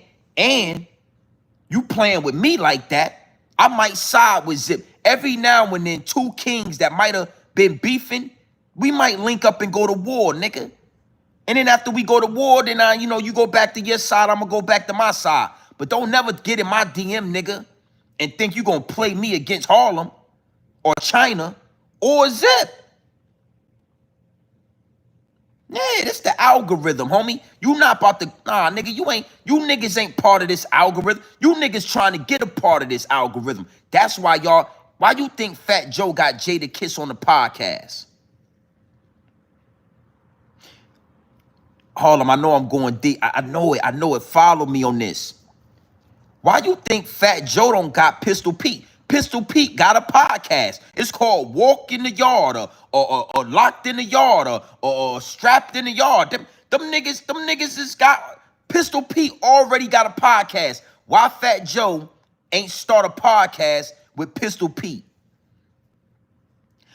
you playing with me like that, I might side with Zip. Every now and then, two kings that might have been beefing, we might link up and go to war, nigga. And then after we go to war, then you go back to your side, I'm gonna go back to my side. But don't never get in my DM, nigga, and think you gonna play me against Harlem or China or Zip. Yeah, this the algorithm, homie. You not about to, nah, nigga, you niggas ain't part of this algorithm. You niggas trying to get a part of this algorithm. That's why why you think Fat Joe got Jada Kiss on the podcast? Harlem, I know I'm going deep. I know it. Follow me on this. Why you think Fat Joe don't got Pistol Pete? Pistol Pete got a podcast. It's called Walk in the Yard or Locked in the Yard or Strapped in the Yard. Them niggas has got, Pistol Pete already got a podcast. Why Fat Joe ain't start a podcast with Pistol Pete?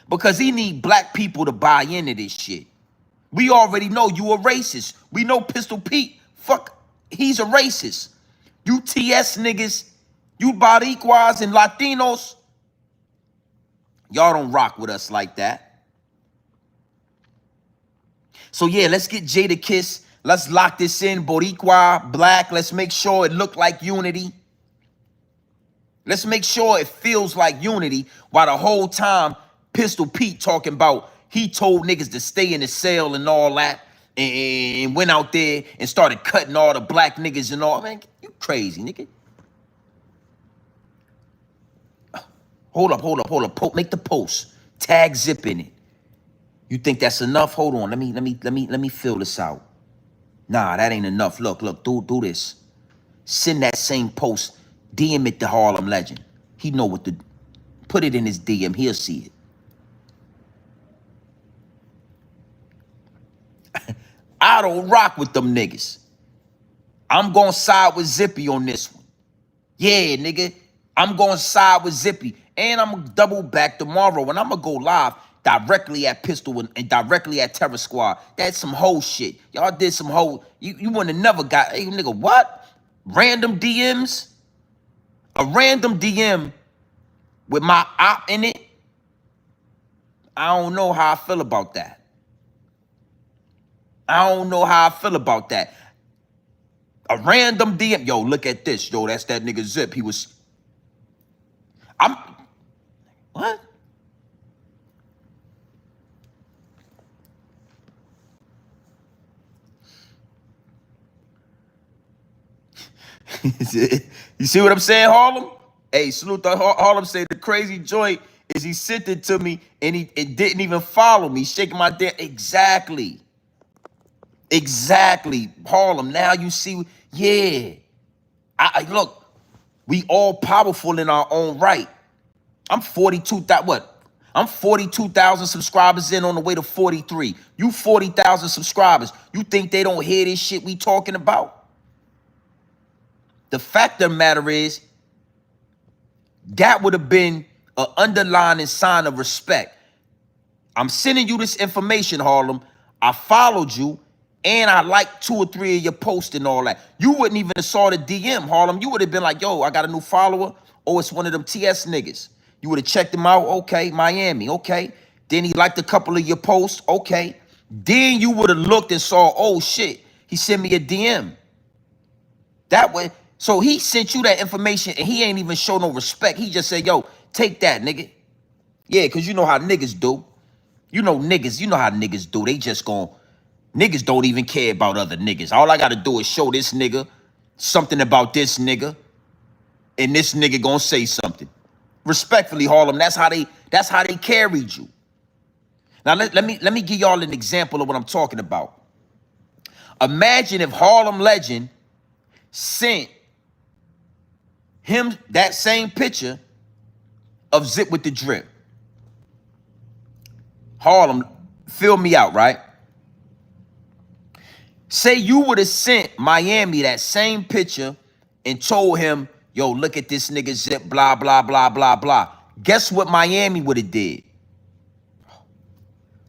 Because he need black people to buy into this shit. We already know you a racist. We know Pistol Pete, he's a racist. You TS niggas, you Boricuas and Latinos, y'all don't rock with us like that. So yeah, let's get Jada Kiss. Let's lock this in, Boricua, black. Let's make sure it look like unity. Let's make sure it feels like unity while the whole time Pistol Pete talking about he told niggas to stay in the cell and all that, and went out there and started cutting all the black niggas and all. Man, you crazy, nigga. Hold up. Make the post. Tag Zip in it. You think that's enough? Hold on. Let me fill this out. Nah, that ain't enough. Look, do this. Send that same post. DM it to Harlem Legend. He know what to put it in his DM. He'll see it. I don't rock with them niggas. I'm gonna side with Zippy on this one. Yeah, nigga. I'm gonna side with Zippy. And I'm gonna double back tomorrow. And I'm gonna go live directly at Pistol and directly at Terror Squad. That's some whole shit. Y'all did some whole. You wouldn't have never got. Hey, nigga, what? Random DMs? A random DM with my op in it? I don't know how I feel about that. I don't know how I feel about that. A random DM. Yo, look at this. Yo, that's that nigga Zip. He was. What? You see what I'm saying, Harlem? Hey, salute to Harlem. Say the crazy joint is he sent it to me and it didn't even follow me. Shaking my damn. Exactly. Exactly. Harlem. Now you see. Yeah. I look. We all powerful in our own right. I'm 42,000. What? I'm 42,000 subscribers in on the way to 43. You 40,000 subscribers. You think they don't hear this shit we talking about? The fact of the matter is, that would have been an underlying sign of respect. I'm sending you this information, Harlem. I followed you, and I liked 2 or 3 of your posts and all that. You wouldn't even have saw the DM, Harlem. You would have been like, yo, I got a new follower. Oh, it's one of them TS niggas. You would have checked him out. Okay, Miami. Okay. Then he liked a couple of your posts. Okay. Then you would have looked and saw, oh, shit, he sent me a DM. That way. So he sent you that information, and he ain't even show no respect. He just said, yo, take that, nigga. Yeah, because you know how niggas do. You know how niggas do. They just niggas don't even care about other niggas. All I got to do is show this nigga something about this nigga, and this nigga gonna say something. Respectfully, Harlem, that's how they carried you. Now let me give y'all an example of what I'm talking about. Imagine if Harlem Legend sent him that same picture of Zip with the drip. Harlem, fill me out, right? Say you would have sent Miami that same picture and told him, yo, look at this nigga Zip, blah, blah, blah, blah, blah. Guess what Miami would have did?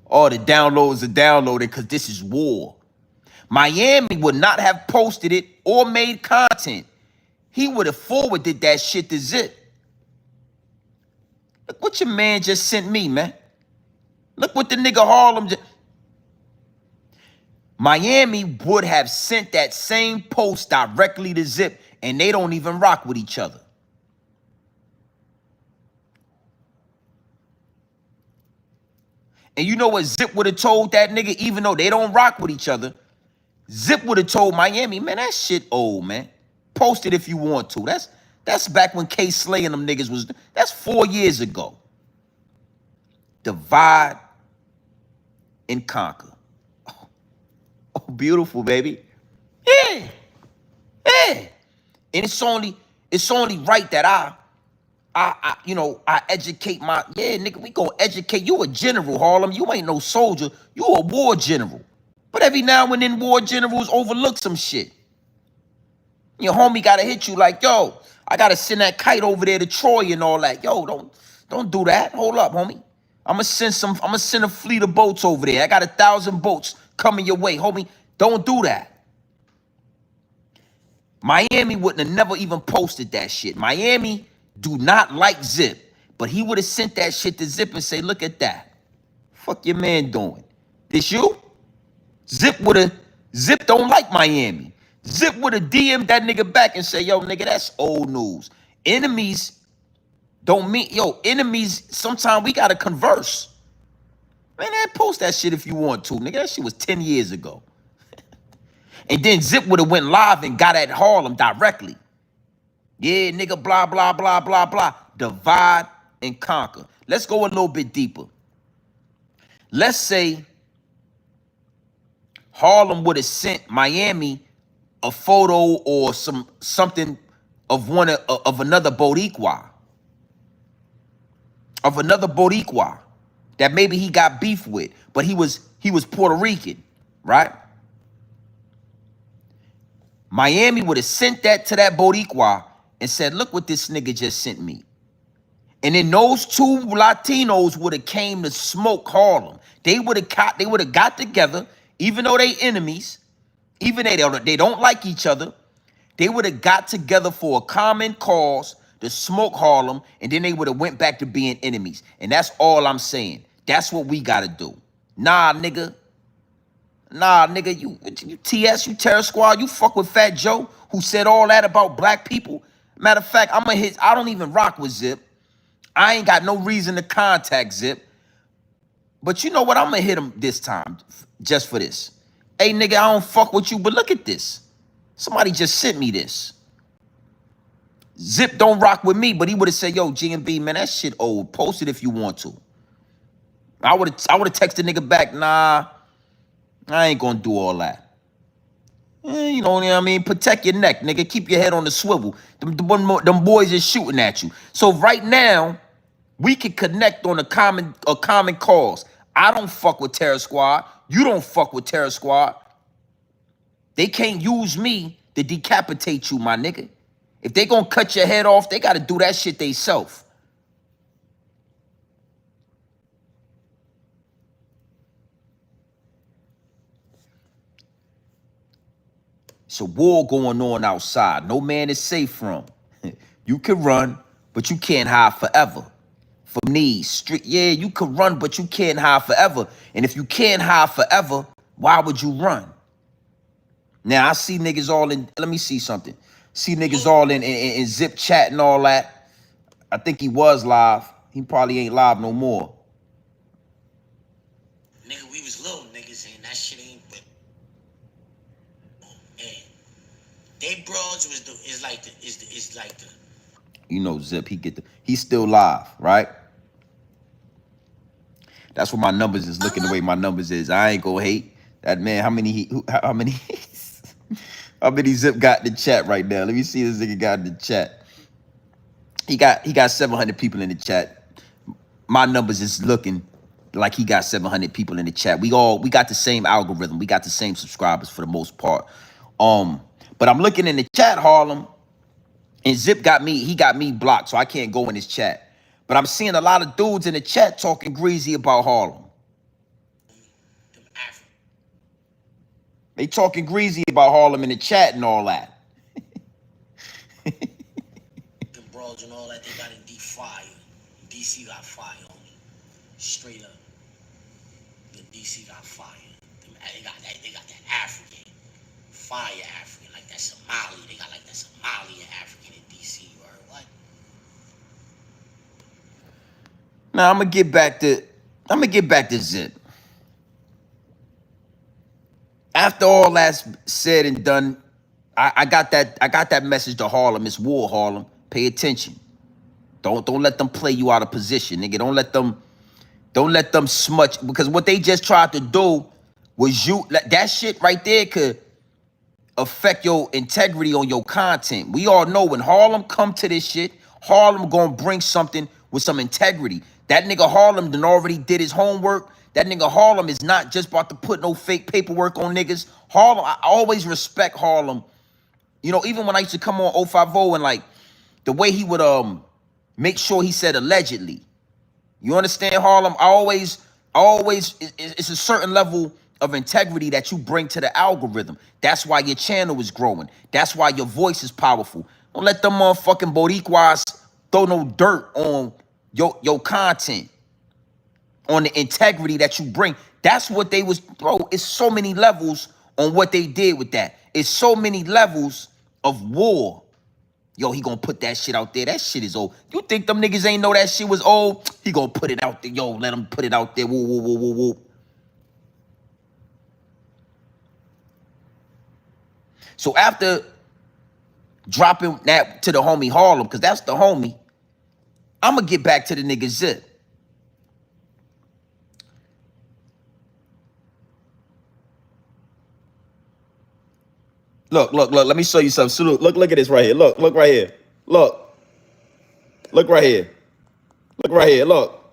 Oh, the downloads are downloaded because this is war. Miami would not have posted it or made content. He would have forwarded that shit to Zip. Look what your man just sent me, man. Look what the nigga Harlem just... Miami would have sent that same post directly to Zip, and they don't even rock with each other. And you know what Zip would have told that nigga, even though they don't rock with each other? Zip would have told Miami, man, that shit old, man. Post it if you want to. That's back when K Slay and them niggas was, that's 4 years ago. Divide and conquer. Oh, beautiful, baby. Yeah. Yeah. And it's only right that I educate my, yeah, nigga, we gonna educate. You a general, Harlem. You ain't no soldier. You a war general. But every now and then war generals overlook some shit. Your homie gotta hit you like, yo, I gotta send that kite over there to Troy and all that. Yo, don't do that. Hold up, homie. I'ma send a fleet of boats over there. I got 1,000 boats coming your way, homie. Don't do that. Miami wouldn't have never even posted that shit. Miami do not like Zip, but he would have sent that shit to Zip and say, look at that. Fuck your man doing? This you? Zip don't like Miami. Zip would have DM'd that nigga back and say, yo, nigga, that's old news. Enemies don't mean, yo, enemies, sometimes we gotta converse. Man, post that shit if you want to, nigga. That shit was 10 years ago. And then Zip would have went live and got at Harlem directly. Yeah, nigga, blah, blah, blah, blah, blah. Divide and conquer. Let's go a little bit deeper. Let's say Harlem would have sent Miami a photo or something of another Boricua. Of another Boricua that maybe he got beef with, but he was Puerto Rican, right? Miami would have sent that to that Boricua and said, look what this nigga just sent me. And then those two Latinos would have came to smoke Harlem. They would have got together, even though they enemies, even they don't like each other. They would have got together for a common cause to smoke Harlem, and then they would have went back to being enemies. And that's all I'm saying. That's what we gotta do. Nah, nigga. Nah, nigga, you TS, you Terror Squad, you fuck with Fat Joe, who said all that about black people. Matter of fact, I don't even rock with Zip. I ain't got no reason to contact Zip. But you know what? I'm gonna hit him this time, just for this. Hey, nigga, I don't fuck with you, but look at this. Somebody just sent me this. Zip don't rock with me, but he would have said, yo, G&B, man, that shit old. Post it if you want to. I would have texted nigga back, nah, I ain't gonna do all that. You know what I mean? Protect your neck, nigga. Keep your head on the swivel. Them boys is shooting at you. So right now, we can connect on a common cause. I don't fuck with Terror Squad. You don't fuck with Terror Squad. They can't use me to decapitate you, my nigga. If they gonna cut your head off, they gotta do that shit theyself. It's a war going on outside. No man is safe from. You can run, but you can't hide forever. From these street, yeah, you can run, but you can't hide forever. And if you can't hide forever, why would you run? Now I see niggas all in. Let me see something. See niggas all in Zip chat and all that. I think he was live. He probably ain't live no more. Nigga, we was little niggas and that shit ain't. Man, they broads is like the. You know, Zip, he's still live, right? That's what my numbers is looking the way my numbers is. I ain't gonna hate that man. How many how many Zip got in the chat right now? Let me see this nigga got in the chat. He got 700 people in the chat. My numbers is looking like he got 700 people in the chat. We got the same algorithm. We got the same subscribers for the most part. But I'm looking in the chat, Harlem, and Zip got me blocked, so I can't go in his chat. But I'm seeing a lot of dudes in the chat talking greasy about Harlem. They talking greasy about Harlem in the chat and all that. The broads and all that, they got in fire. DC got fire on me. Straight up. The DC got fire. They got that African. Fire African, like that Somali. They got like that Somali African in DC. You heard what? Now I'm gonna get back to Zip. After all that's said and done, I got that message to Harlem. It's war, Harlem. Pay attention. Don't let them play you out of position, nigga. Don't let them smudge, because what they just tried to do was that shit right there could affect your integrity on your content. We all know when Harlem come to this shit, Harlem gonna bring something with some integrity. That nigga Harlem done already did his homework. That nigga Harlem is not just about to put no fake paperwork on niggas. Harlem, I always respect Harlem. You know, even when I used to come on 050 and like the way he would make sure he said allegedly. You understand, Harlem? I always, it's a certain level of integrity that you bring to the algorithm. That's why your channel is growing. That's why your voice is powerful. Don't let them motherfucking Boricuas throw no dirt on your content, on the integrity that you bring. That's what they was, bro. It's so many levels on what they did with that. It's so many levels of war. Yo, he gonna put that shit out there. That shit is old. You think them niggas ain't know that shit was old? He gonna put it out there. Yo, let him put it out there. Woo, woo, woo, woo, woo. So after dropping that to the homie Harlem, because that's the homie, I'm gonna get back to the nigga Zip. Look, let me show you something. So look at this right here. Look right here. Look right here. Look right here. Look.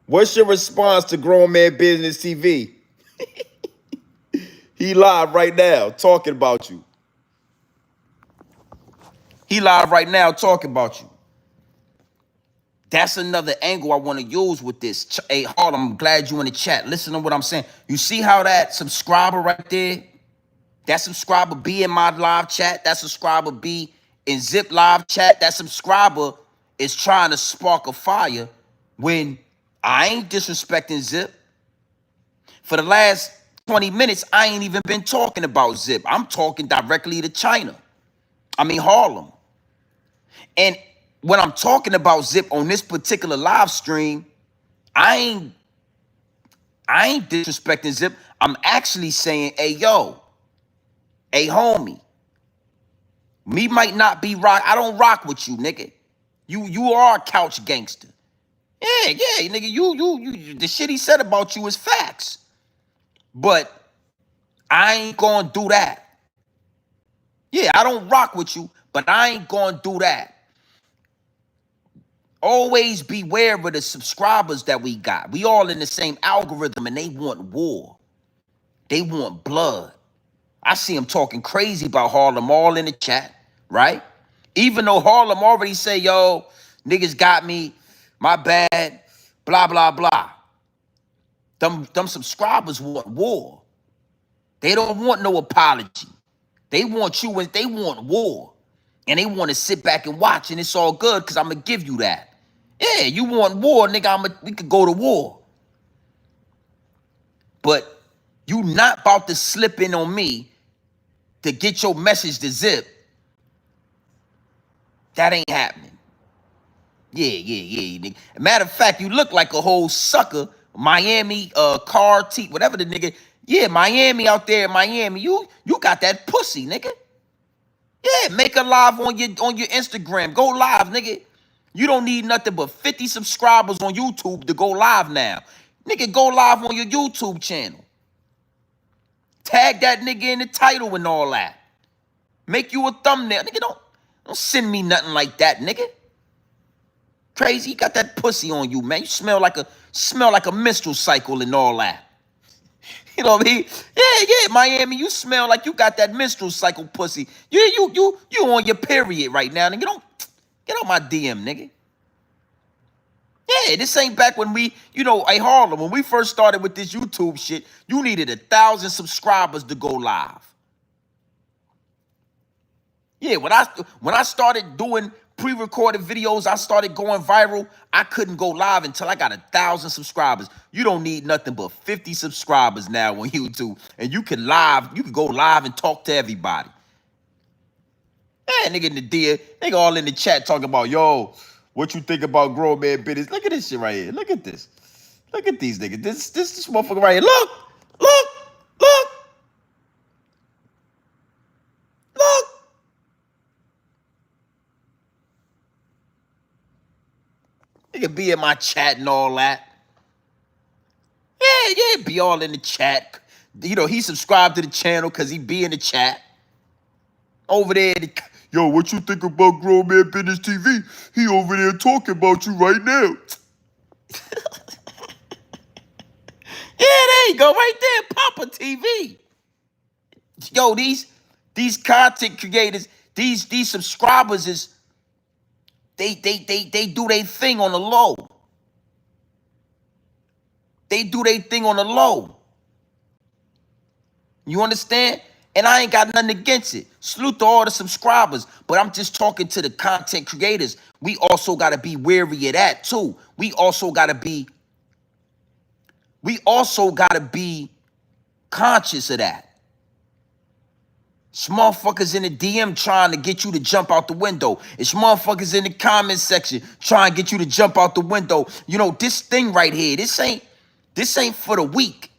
What's your response to Grown Man Business TV? He live right now talking about you. He live right now talking about you. That's another angle I want to use with this. Hey, Harlem, I'm glad you in the chat. Listen to what I'm saying. You see how that subscriber right there, that subscriber be in my live chat, that subscriber be in Zip live chat, that subscriber is trying to spark a fire when I ain't disrespecting Zip. For the last 20 minutes, I ain't even been talking about Zip. I'm talking directly to China. I mean, Harlem. And when I'm talking about Zip on this particular live stream, I ain't disrespecting Zip. I'm actually saying, hey, yo, hey, homie, me might not be rock. I don't rock with you, nigga. You are a couch gangster. Yeah, nigga, you the shit he said about you is facts. But I ain't gonna do that. Yeah, I don't rock with you, but I ain't gonna do that. Always beware of the subscribers that we got. We all in the same algorithm and they want war. They want blood. I see them talking crazy about Harlem all in the chat, right? Even though Harlem already say, yo, niggas got me, my bad, blah, blah, blah. Them subscribers want war. They don't want no apology. They want you and they want war. And they want to sit back and watch, and it's all good because I'm going to give you that. Yeah, you want war, nigga, we could go to war. But you not about to slip in on me to get your message to Zip. That ain't happening. Yeah, nigga. Matter of fact, you look like a whole sucker. Miami, car, whatever the nigga. Yeah, Miami out there in Miami. You got that pussy, nigga. Yeah, make a live on your Instagram. Go live, nigga. You don't need nothing but 50 subscribers on YouTube to go live now. Nigga, go live on your YouTube channel. Tag that nigga in the title and all that. Make you a thumbnail. Nigga, don't send me nothing like that, nigga. Crazy, you got that pussy on you, man. You smell like a menstrual cycle and all that. You know what I mean? Yeah, Miami, you smell like you got that menstrual cycle pussy. Yeah, you on your period right now, nigga. Don't get on my DM, nigga. Yeah, this ain't back when we, hey, Harlem, when we first started with this YouTube shit, you needed 1,000 subscribers to go live. Yeah, when I started doing pre-recorded videos, I started going viral. I couldn't go live until I got 1,000 subscribers. You don't need nothing but 50 subscribers now on YouTube, and you can go live and talk to everybody. Yeah, nigga in the DM, nigga all in the chat talking about, yo, what you think about grown man business? Look at this shit right here. Look at this. Look at these niggas. This motherfucker right here. Look. Nigga be in my chat and all that. Yeah, be all in the chat. He subscribed to the channel because he be in the chat. Over there, yo, what you think about Grown Man Business TV? He over there talking about you right now. Yeah, there you go, right there, Papa TV. Yo, these content creators, these subscribers is they do their thing on the low. They do their thing on the low. You understand? And I ain't got nothing against it. Salute to all the subscribers. But I'm just talking to the content creators. We also got to be wary of that, too. We also got to be conscious of that. It's motherfuckers in the DM trying to get you to jump out the window. It's motherfuckers in the comment section trying to get you to jump out the window. This thing right here, this ain't for the weak.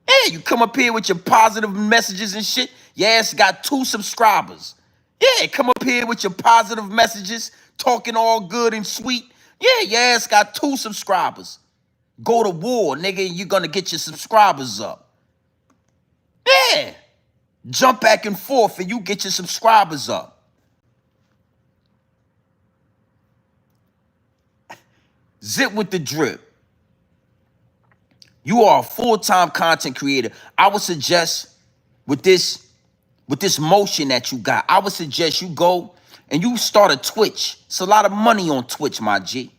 Yeah, you come up here with your positive messages and shit. Your ass got 2 subscribers. Yeah, come up here with your positive messages, talking all good and sweet. Yeah, your ass got 2 subscribers. Go to war, nigga, and you're gonna get your subscribers up. Yeah. Jump back and forth and you get your subscribers up. Zip with the drip. You are a full-time content creator. I would suggest with this with this motion that you got, I would suggest you go and you start a Twitch. It's a lot of money on Twitch, my G.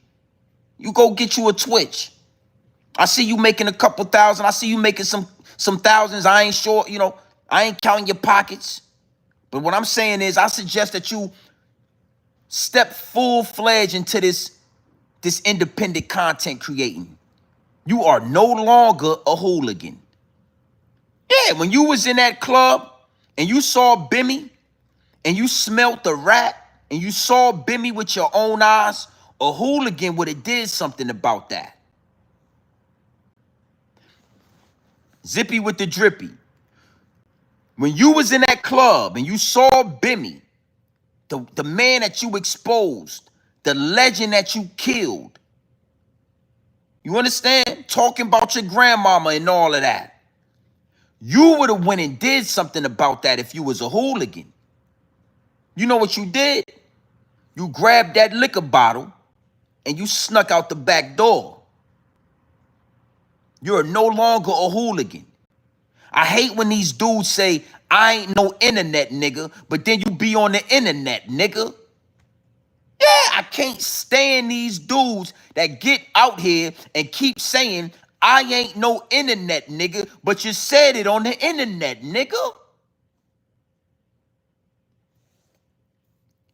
You go get you a Twitch. I see you making a couple thousand. I see you making some thousands. I ain't sure, you know, I ain't counting your pockets. But what I'm saying is I suggest that you step full-fledged into this independent content creating. You are no longer a hooligan. Yeah, when you was in that club and you saw Bimmy and you smelt the rat and you saw Bimmy with your own eyes, a hooligan would have did something about that. Zippy with the drippy. When you was in that club and you saw Bimmy, the man that you exposed, the legend that you killed, you understand? Talking about your grandmama and all of that. You would have went and did something about that if you was a hooligan. You know what you did? You grabbed that liquor bottle and you snuck out the back door. You're no longer a hooligan. I hate when these dudes say, I ain't no internet nigga, but then you be on the internet, nigga. Yeah, I can't stand these dudes that get out here and keep saying, I ain't no internet nigga, but you said it on the internet, nigga.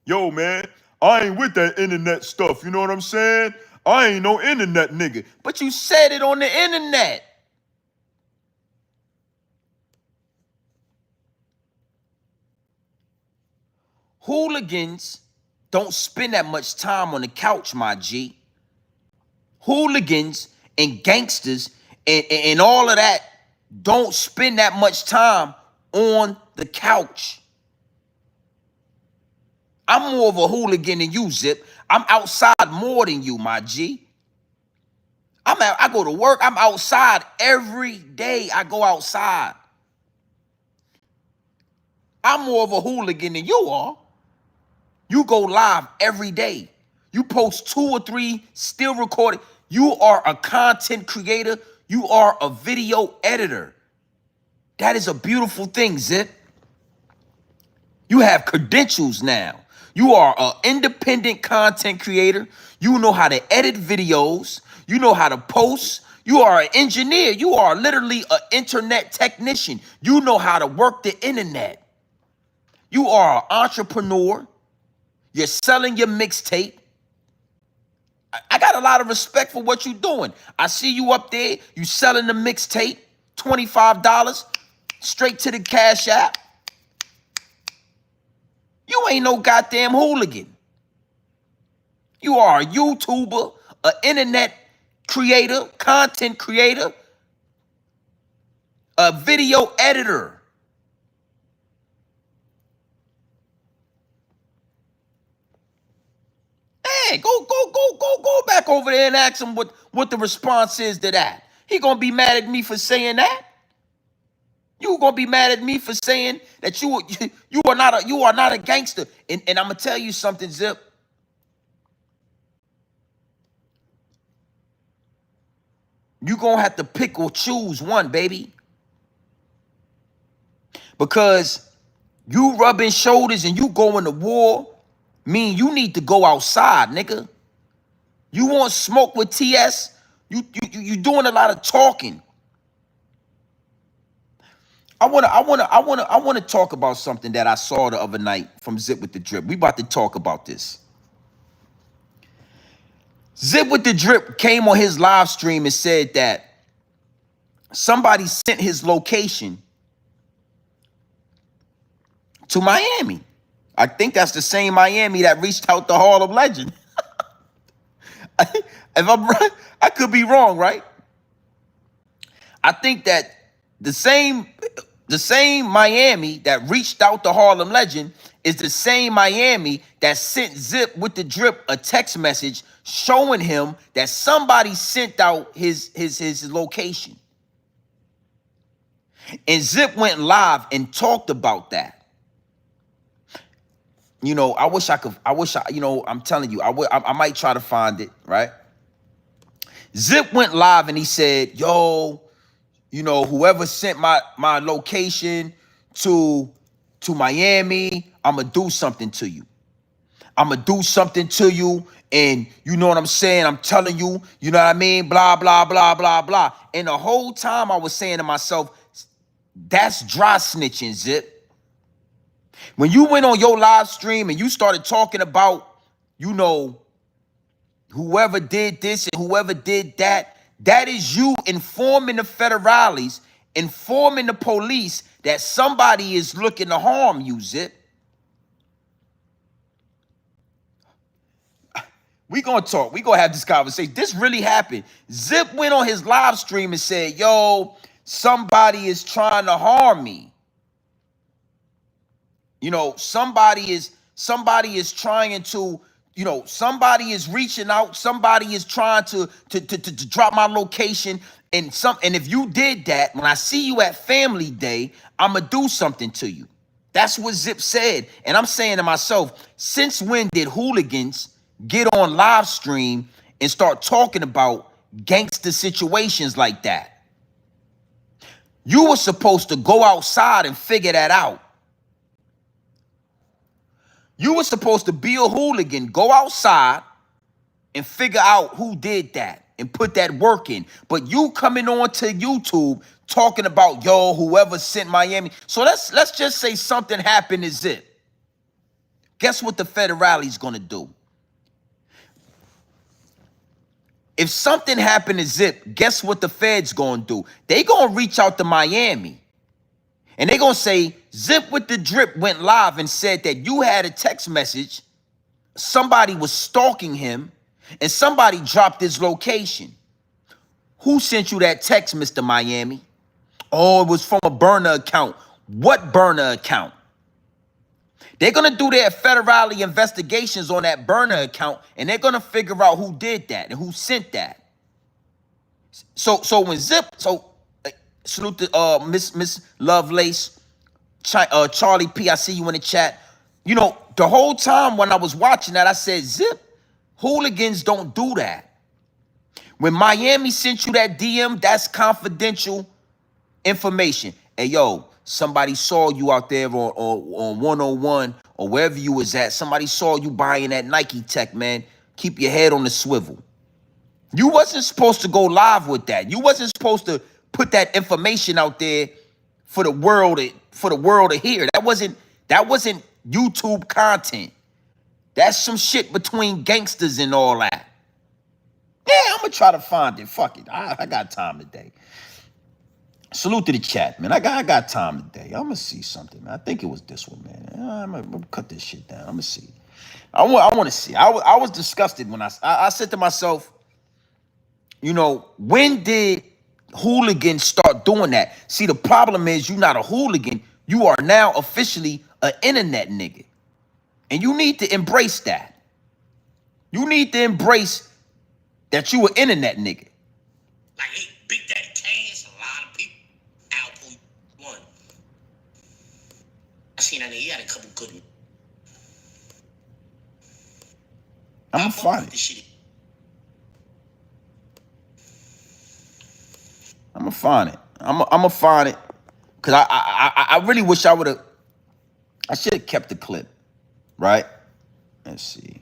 Yo, man, I ain't with that internet stuff, you know what I'm saying? I ain't no internet nigga, but you said it on the internet. Hooligans don't spend that much time on the couch, my G. Hooligans and gangsters and all of that don't spend that much time on the couch. I'm more of a hooligan than you, Zip. I'm outside more than you, my G. I go to work. I'm outside every day. I go outside. I'm more of a hooligan than you are. You go live every day. You post 2 or 3 still recorded. You are a content creator. You are a video editor. That is a beautiful thing, Zip. You have credentials now. You are an independent content creator. You know how to edit videos. You know how to post. You are an engineer. You are literally an internet technician. You know how to work the internet. You are an entrepreneur. You're selling your mixtape. I got a lot of respect for what you're doing. I see you up there. You selling the mixtape, $25, straight to the Cash App. You ain't no goddamn hooligan. You are a YouTuber, an internet creator, content creator, a video editor. Hey, go back over there and ask him what the response is to that. He gonna be mad at me for saying that. You gonna be mad at me for saying that you are not a gangster. And I'm gonna tell you something, Zip. You gonna have to pick or choose one, baby. Because you rubbing shoulders and you going to war mean you need to go outside, nigga. You want smoke with TS? You doing a lot of talking. I wanna talk about something that I saw the other night from Zip with the Drip. We about to talk about this. Zip with the Drip came on his live stream and said that somebody sent his location to Miami. I think that's the same Miami that reached out to Harlem Legend. If I'm right, I could be wrong, right? I think that the same Miami that reached out to Harlem Legend is the same Miami that sent Zip with the Drip a text message showing him that somebody sent out his location. And Zip went live and talked about that. You know, I'm telling you, I might try to find it, right? Zip went live and he said, yo, you know, whoever sent my location to to Miami. I'ma do something to you. I'ma do something to you, and you know what I'm saying? I'm telling you, you know what I mean? Blah, blah, blah, blah, blah. And the whole time I was saying to myself, that's dry snitching, Zip. When you went on your live stream and you started talking about, you know, whoever did this and whoever did that, that is you informing the federales, informing the police that somebody is looking to harm you, Zip. We gonna talk. We gonna have this conversation. This really happened. Zip went on his live stream and said, yo, somebody is trying to harm me. You know, somebody is trying to, you know, somebody is reaching out, somebody is trying to drop my location. And if you did that, when I see you at Family Day, I'ma do something to you. That's what Zip said. And I'm saying to myself, since when did hooligans get on live stream and start talking about gangster situations like that? You were supposed to go outside and figure that out. You were supposed to be a hooligan, go outside and figure out who did that and put that work in. But you coming on to YouTube talking about, yo, whoever sent Miami. So let's just say something happened to Zip. Guess what the federale's gonna do? If something happened to Zip, guess what the feds gonna do? They gonna reach out to Miami. And they gonna say, Zip with the Drip went live and said that you had a text message, somebody was stalking him, and somebody dropped his location. Who sent you that text, Mr. Miami? Oh, it was from a burner account. What burner account? They're gonna do their federale investigations on that burner account, and they're gonna figure out who did that and who sent that. So when Zip, salute to Miss Lovelace, Charlie P. I see you in the chat. You know, the whole time when I was watching that, I said, Zip, hooligans don't do that. When Miami sent you that DM, that's confidential information. Hey, yo, somebody saw you out there on 101 or wherever you was at. Somebody saw you buying that Nike tech, man. Keep your head on the swivel. You wasn't supposed to go live with that. You wasn't supposed to put that information out there for the world to hear. That wasn't YouTube content. That's some shit between gangsters and all that. Yeah, I'm gonna try to find it. Fuck it. I got time today. Salute to the chat, man. I got time today. I'm gonna see something, man. I think it was this one, man. I'm gonna cut this shit down. I'm gonna see. I want to see. I was disgusted when I said to myself, you know, when did hooligans start doing that? See, the problem is you're not a hooligan. You are now officially an internet nigga. And you need to embrace that. You need to embrace that you an internet nigga. Like, hey, Big Daddy Cash, a lot of people. Alpo one. I seen that nigga, he had a couple good ones. I'm gonna find it. I'm gonna find it. I'm gonna find it. Cause I really wish I should have kept the clip, right? Let's see.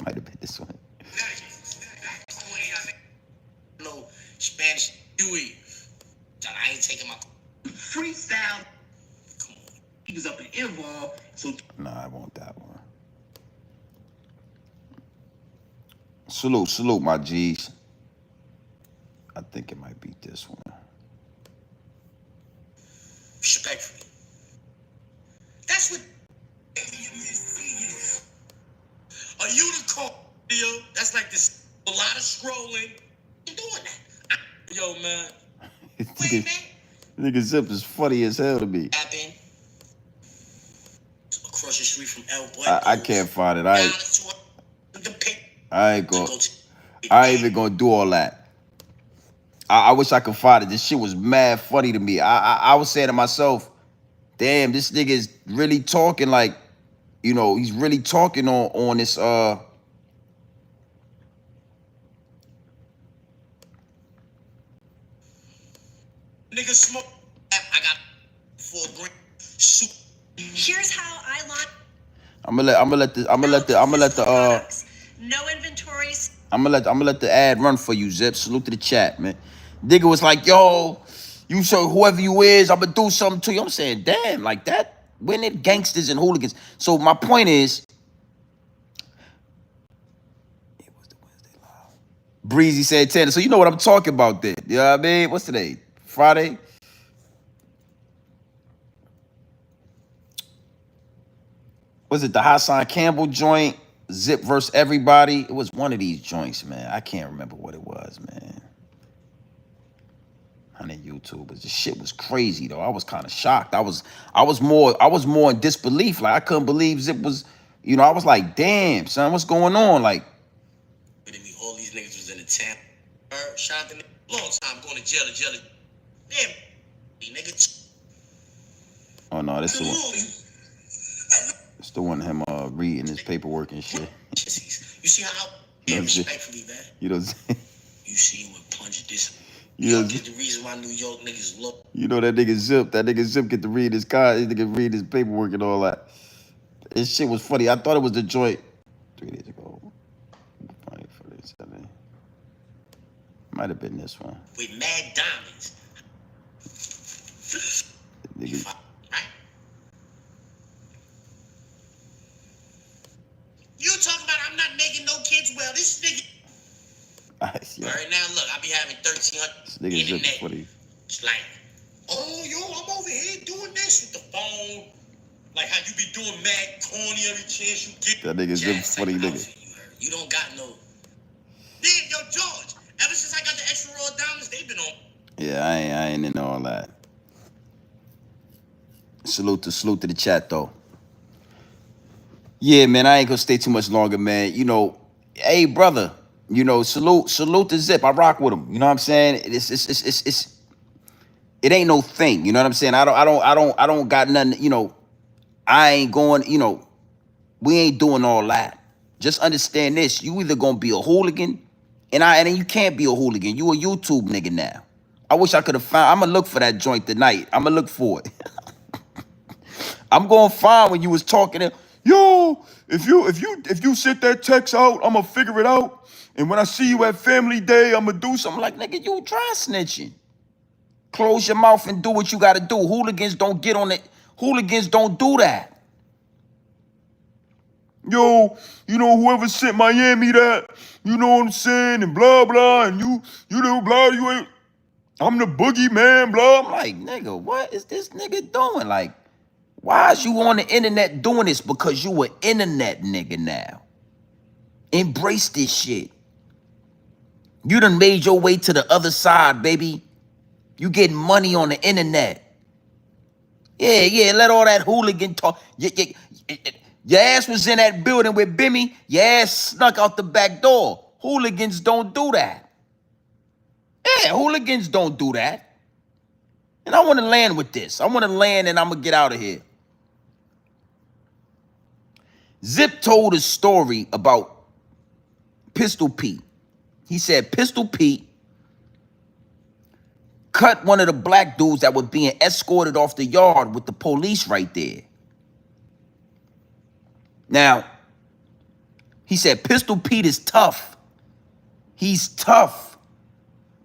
Might have been this one. No Spanish Dewey. I ain't taking my freestyle. Come on. He was up in involved. So Nah, I want that one. Salute, my G's. I think it might be this one. Respectfully. That's what a unicorn video. That's like this a lot of scrolling. I'm doing that. Yo, man. Wait, man. Nigga Zip is funny as hell to me. Happened across the street from El Boy. I can't find it. I ain't even gonna do all that. I wish I could find it. This shit was mad funny to me. I was saying to myself, damn, this nigga is really talking like you know, he's really talking on this Nigga smoke. I got 4 grand. Shoot. Here's how I launch. I'm gonna let the no inventories. I'm gonna let the ad run for you, Zip. Salute to the chat, man. Nigga was like, yo, you so whoever you is, I'm gonna do something to you. I'm saying, damn, like that. When it gangsters and hooligans. So my point is, it was the Wednesday live. Breezy said 10. So you know what I'm talking about then. You know what I mean? What's today? Friday? Was it the Hassan Campbell joint? Zip versus everybody? It was one of these joints, man. I can't remember what it was, man. 100 YouTubers. This shit was crazy though. I was kind of shocked. I was more in disbelief. Like I couldn't believe Zip was, you know, I was like, damn, son, what's going on? Like, all these niggas was in the town. Shot the nigga long time going to jail. Damn, nigga. Oh no, this the one. It's the one him reading his paperwork and shit. You see how respectfully, man. You know. You see what plunged this. You know, get the reason why New York niggas look. You know that nigga Zip get to read his car, he can read his paperwork and all that. This shit was funny. I thought it was the joint 3 days ago. Funny for this, might have been this one. With mad diamonds. Nigga. Right? You talking about I'm not making no kids well. This nigga. Yeah. Right now, look, I be having 1,300 this nigga Zip's funny. It's like, oh, yo, I'm over here doing this with the phone. Like how you be doing mad corny every chance you get. That nigga Zip's funny nigga. You don't got no. Damn, yo, George. Ever since I got the extra raw diamonds, they been on. Yeah, I ain't into all that. Salute to the chat though. Yeah, man, I ain't gonna stay too much longer, man. You know, hey brother, you know, salute to Zip. I rock with him. You know what I'm saying? It ain't no thing. You know what I'm saying? I don't got nothing. You know, I ain't going. You know, we ain't doing all that. Just understand this: you either gonna be a hooligan, and you can't be a hooligan. You a YouTube nigga now. I wish I could have found. I'm gonna look for that joint tonight. I'm gonna look for it. I'm gonna find when you was talking to, yo, if you sent that text out, I'm gonna figure it out. And when I see you at family day, I'm gonna do something. Like, nigga, you dry snitching. Close your mouth and do what you gotta do. Hooligans don't get on it. Hooligans don't do that. Yo, you know, whoever sent Miami that, you know what I'm saying, and blah, blah, and you know, blah, you ain't, I'm the boogeyman, blah. I'm like, nigga, what is this nigga doing? Like, why is you on the internet doing this? Because you an internet nigga now. Embrace this shit. You done made your way to the other side, baby. You getting money on the internet. Yeah, let all that hooligan talk. Your ass was in that building with Bimmy. Your ass snuck out the back door. Hooligans don't do that. Yeah, hooligans don't do that. And I want to land with this. I want to land and I'm going to get out of here. Zip told a story about Pistol Pete. He said Pistol Pete cut one of the black dudes that were being escorted off the yard with the police right there. Now, he said Pistol Pete is tough. He's tough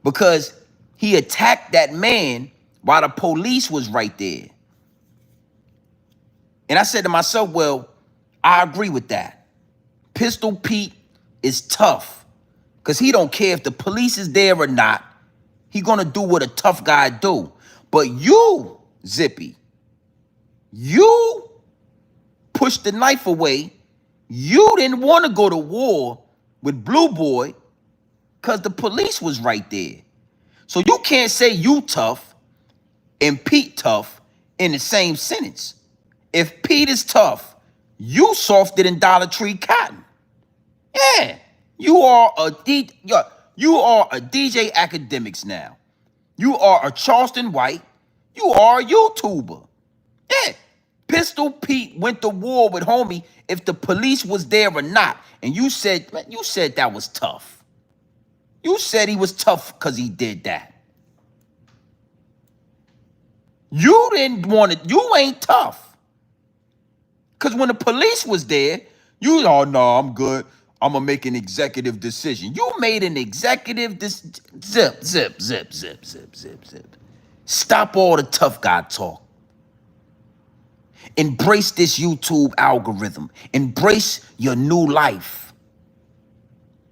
because he attacked that man while the police was right there. And I said to myself, well, I agree with that. Pistol Pete is tough because he don't care if the police is there or not. He gonna do what a tough guy do. But you, Zippy, you pushed the knife away. You didn't want to go to war with Blue Boy because the police was right there. So you can't say you tough and Pete tough in the same sentence. If Pete is tough, you softer than Dollar Tree Cotton. Yeah, you are a DJ Academics now. You are a Charleston White. You are a YouTuber. Yeah, Pistol Pete went to war with homie if the police was there or not. And you said, man, you said that was tough. You said he was tough because he did that. You didn't want it. You ain't tough. Because when the police was there, you, oh, no, I'm good. I'm going to make an executive decision. You made an executive zip, zip, zip, zip, zip, zip, zip. Stop all the tough guy talk. Embrace this YouTube algorithm. Embrace your new life.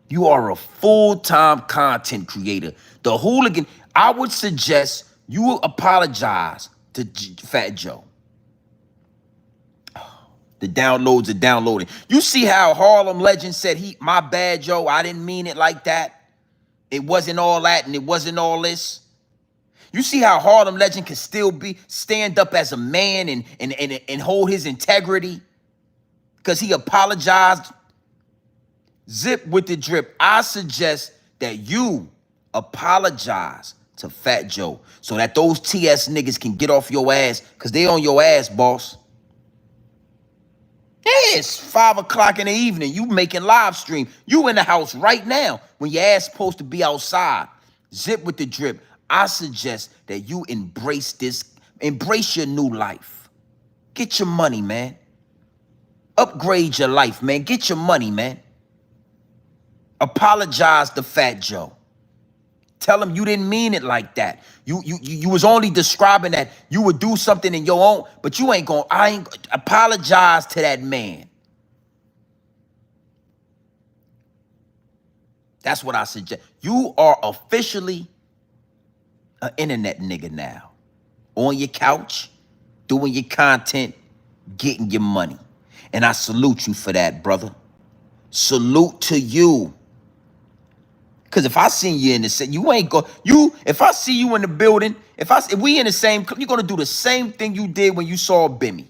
You are a full-time content creator. The hooligan, I would suggest you apologize to Fat Joe. The downloads are downloading. You see how Harlem Legend said, my bad, Joe, I didn't mean it like that. It wasn't all that and it wasn't all this. You see how Harlem Legend can still stand up as a man and hold his integrity because he apologized. Zip with the drip. I suggest that you apologize to Fat Joe so that those TS niggas can get off your ass because they on your ass, boss. Yeah, it's 5 o'clock in the evening. You making live stream. You in the house right now when your ass supposed to be outside. Zip with the drip. I suggest that you embrace your new life. Get your money, man. Upgrade your life, man. Get your money, man. Apologize to Fat Joe. Tell him you didn't mean it like that. You was only describing that you would do something in your own, but you ain't gonna, apologize to that man. That's what I suggest. You are officially an internet nigga now. On your couch, doing your content, getting your money. And I salute you for that, brother. Salute to you. Because if I seen you in the same, you ain't go. If I see you in the building, if we in the same, you're gonna do the same thing you did when you saw Bimmy.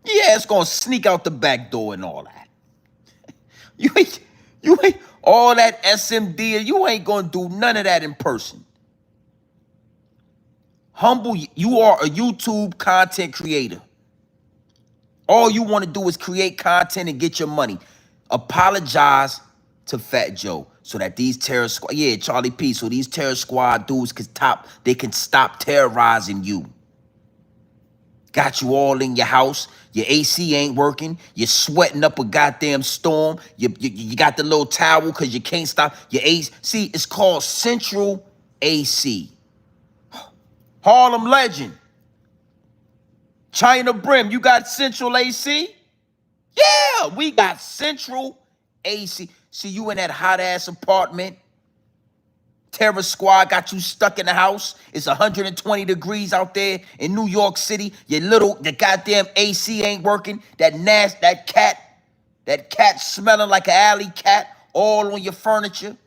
Yeah, it's gonna sneak out the back door and all that. You ain't all that SMD. You ain't gonna do none of that in person. Humble. You are a YouTube content creator. All you want to do is create content and get your money. Apologize to Fat Joe so that these terror squad, yeah, Charlie P, so these terror squad dudes can stop terrorizing you. Got you all in your house. Your AC ain't working. You're sweating up a goddamn storm. You got the little towel because you can't stop your AC. See, it's called Central AC. Harlem Legend. China Brim, you got Central AC? Yeah, we got Central AC. See, you in that hot-ass apartment. Terror Squad got you stuck in the house. It's 120 degrees out there in New York City. Your goddamn AC ain't working. That cat smelling like an alley cat all on your furniture.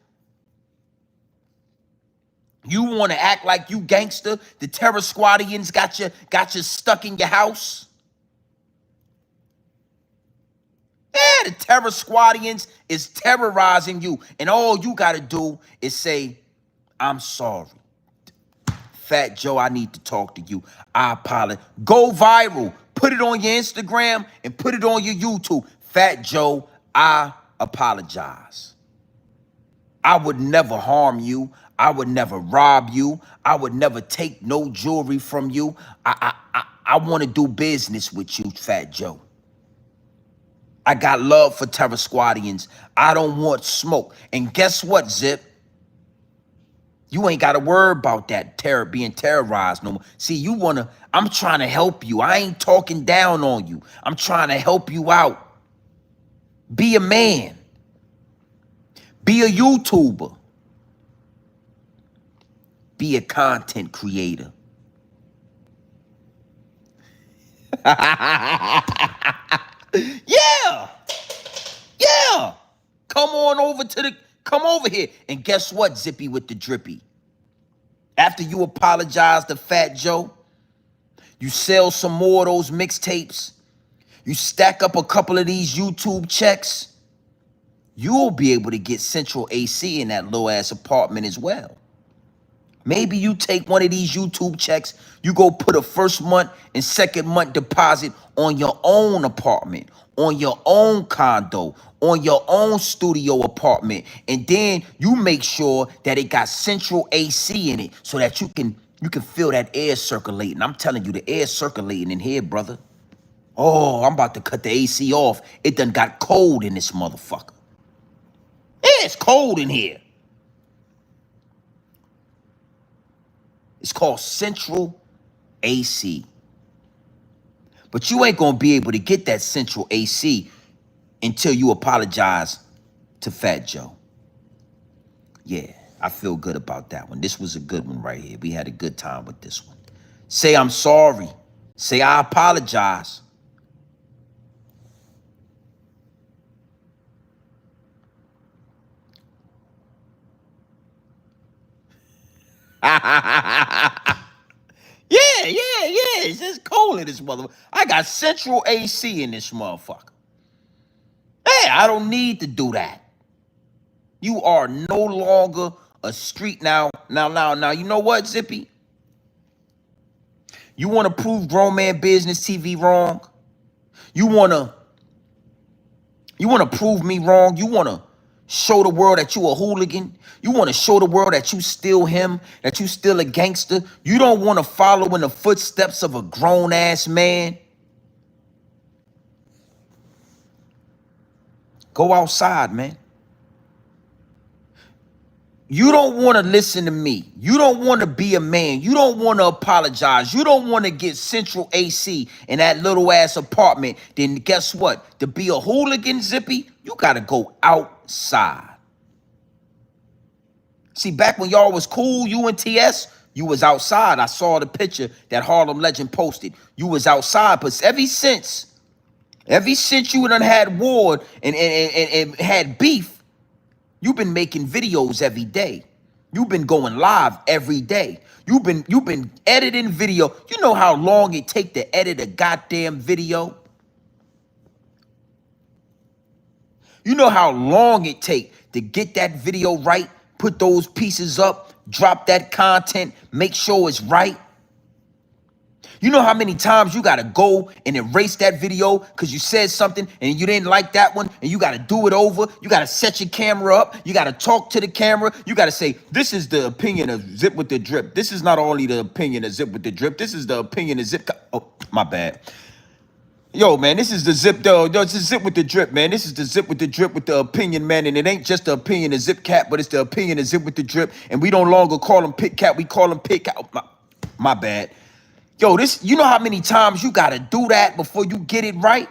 You want to act like you gangster. The Terror Squadians got you stuck in your house. Yeah, the Terror Squadians is terrorizing you. And all you got to do is say, I'm sorry. Fat Joe, I need to talk to you. I apologize. Go viral. Put it on your Instagram and put it on your YouTube. Fat Joe, I apologize. I would never harm you. I would never rob you. I would never take no jewelry from you. I want to do business with you, Fat Joe. I got love for Terror Squadians. I don't want smoke. And guess what, Zip? You ain't got to worry about that being terrorized no more. See, I'm trying to help you. I ain't talking down on you. I'm trying to help you out. Be a man. Be a YouTuber. Be a content creator. Yeah. Yeah. Come over here. And guess what, Zippy with the drippy? After you apologize to Fat Joe, you sell some more of those mixtapes, you stack up a couple of these YouTube checks, you'll be able to get Central AC in that low-ass apartment as well. Maybe you take one of these YouTube checks, you go put a first month and second month deposit on your own apartment, on your own condo, on your own studio apartment, and then you make sure that it got central AC in it so that you can feel that air circulating. I'm telling you, the air circulating in here, brother. Oh, I'm about to cut the AC off. It done got cold in this motherfucker. Yeah, it's cold in here. It's called central AC. But you ain't gonna be able to get that central AC until you apologize to Fat Joe. Yeah, I feel good about that one. This was a good one right here. We had a good time with this one. Say I'm sorry. Say I apologize. Yeah. It's just cold in this motherfucker. I got central AC in this motherfucker. Hey, I don't need to do that. You are no longer a street now. Now, you know what, Zippy? You want to prove Grown Man Business TV wrong? You want to prove me wrong? You want to show the world that you a hooligan? You want to show the world that you still him, that you still a gangster? You don't want to follow in the footsteps of a grown-ass man? Go outside, man. You don't want to listen to me. You don't want to be a man. You don't want to apologize. You don't want to get central AC in that little ass apartment. Then guess what? To be a hooligan, Zippy, you got to go outside. See, back when y'all was cool, you and TS, you was outside. I saw the picture that Harlem Legend posted. You was outside, but ever since you done had war and had beef, you've been making videos every day. You've been going live every day. You've been editing video. You know how long it take to edit a goddamn video? You know how long it take to get that video right, put those pieces up, drop that content, make sure it's right? You know how many times you got to go and erase that video because you said something and you didn't like that one and you got to do it over. You got to set your camera up. You got to talk to the camera. You got to say, this is the opinion of Zip with the Drip. This is not only the opinion of Zip with the Drip. This is the opinion of Zip. Oh, my bad. Yo, man, this is the Zip, yo, this is Zip with the Drip, man. This is the Zip with the Drip with the opinion, man. And it ain't just the opinion of Zip Cat, but it's the opinion of Zip with the Drip. And we don't longer call him Pit Cat. We call him Pit Cat. My bad. Yo, this, you know how many times you got to do that before you get it right?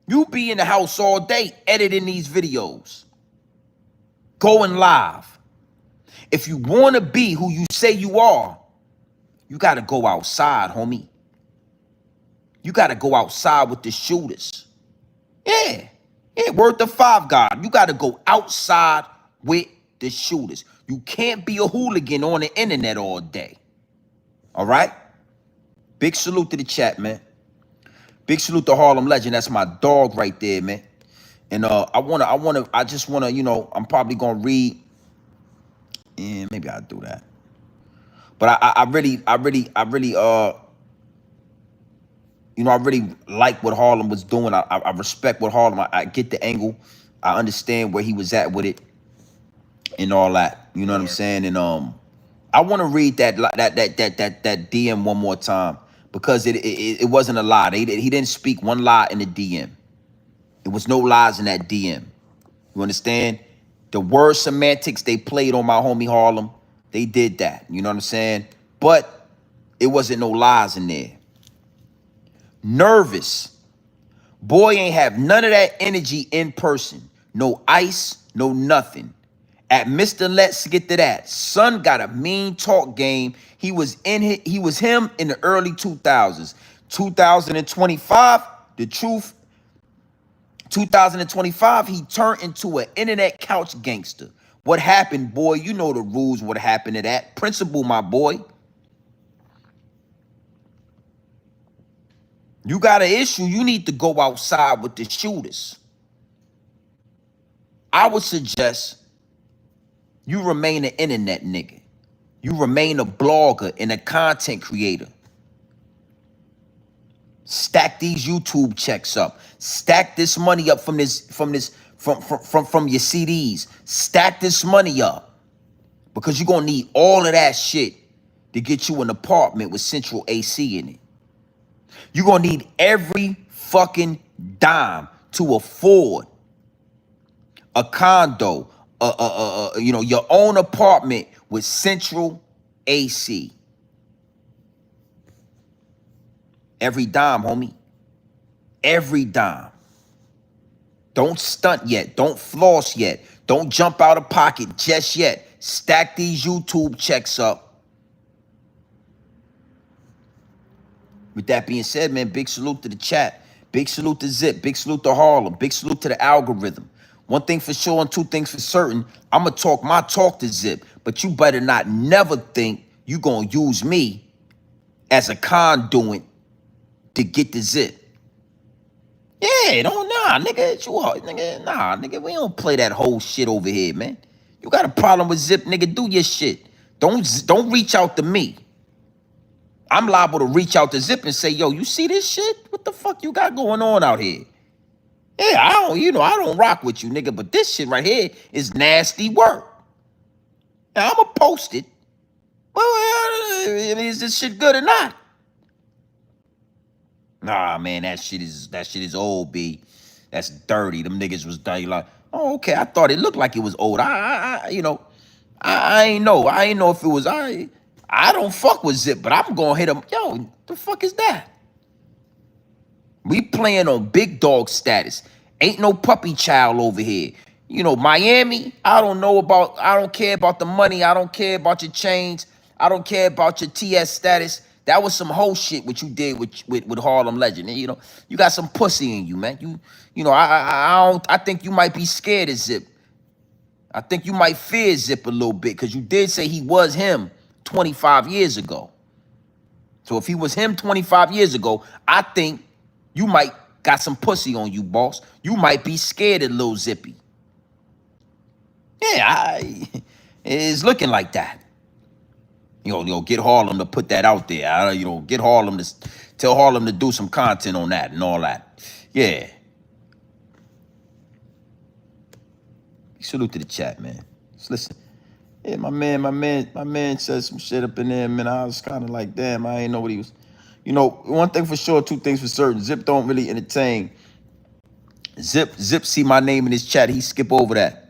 You be in the house all day editing these videos, going live. If you want to be who you say you are, you got to go outside, homie. You got to go outside with the shooters. Yeah, word to five, God. You got to go outside with the shooters. You can't be a hooligan on the internet all day. All right? Big salute to the chat, man. Big salute to Harlem Legend. That's my dog right there, man. And I just wanna, you know, I'm probably gonna read. And maybe I'll do that. But I really, you know, I really like what Harlem was doing. I respect what Harlem. I get the angle. I understand where he was at with it and all that. You know what I'm saying? And I want to read that DM one more time because it wasn't a lie. He didn't speak one lie in the DM. It was no lies in that DM. You understand? The word semantics they played on my homie Harlem, they did that. You know what I'm saying? But it wasn't no lies in there. Nervous. Boy ain't have none of that energy in person. No ice, no nothing. At Mr. Let's Get to That, son got a mean talk game. He was him in the early 2000s. 2025, the truth. 2025, he turned into an internet couch gangster. What happened, boy? You know the rules. What happened to that? Principal, my boy. You got an issue, you need to go outside with the shooters. I would suggest You remain an internet nigga. You remain a blogger and a content creator. Stack these YouTube checks up. Stack this money up from your CDs. Stack this money up. Because you're gonna need all of that shit to get you an apartment with central AC in it. You're gonna need every fucking dime to afford a condo, your own apartment with central AC. Every dime, homie. Every dime. Don't stunt yet. Don't floss yet. Don't jump out of pocket just yet. Stack these YouTube checks up. With that being said, man, big salute to the chat. Big salute to Zip. Big salute to Harlem. Big salute to the algorithm. One thing for sure and two things for certain, I'm going to talk my talk to Zip, but you better not never think you going to use me as a conduit to get the Zip. Yeah, nigga, we don't play that whole shit over here, man. You got a problem with Zip, nigga, do your shit. Don't reach out to me. I'm liable to reach out to Zip and say, yo, you see this shit? What the fuck you got going on out here? Yeah, I don't rock with you, nigga, but this shit right here is nasty work. Now, I'ma post it. Well, is this shit good or not? Nah, man, that shit is old, B. That's dirty. Them niggas was dirty. Like, oh, okay. I thought it looked like it was old. I ain't know. I ain't know if it was. I don't fuck with Zip, but I'm gonna hit him. Yo, the fuck is that? We playing on big dog status. Ain't no puppy child over here. Miami, I don't care about the money. I don't care about your chains. I don't care about your TS status. That was some whole shit what you did with Harlem Legend. And, you got some pussy in you, man. I think you might be scared of Zip. I think you might fear Zip a little bit because you did say he was him 25 years ago. So if he was him 25 years ago, I think you might got some pussy on you, boss. You might be scared of Lil Zippy. Yeah, it's looking like that. Get Harlem to put that out there. Get Harlem to tell Harlem to do some content on that and all that. Yeah. Salute to the chat, man. Let's listen. Yeah, my man said some shit up in there, man. I was kind of like, damn, I ain't know what he was. One thing for sure, two things for certain. Zip don't really entertain. Zip see my name in his chat. He skip over that.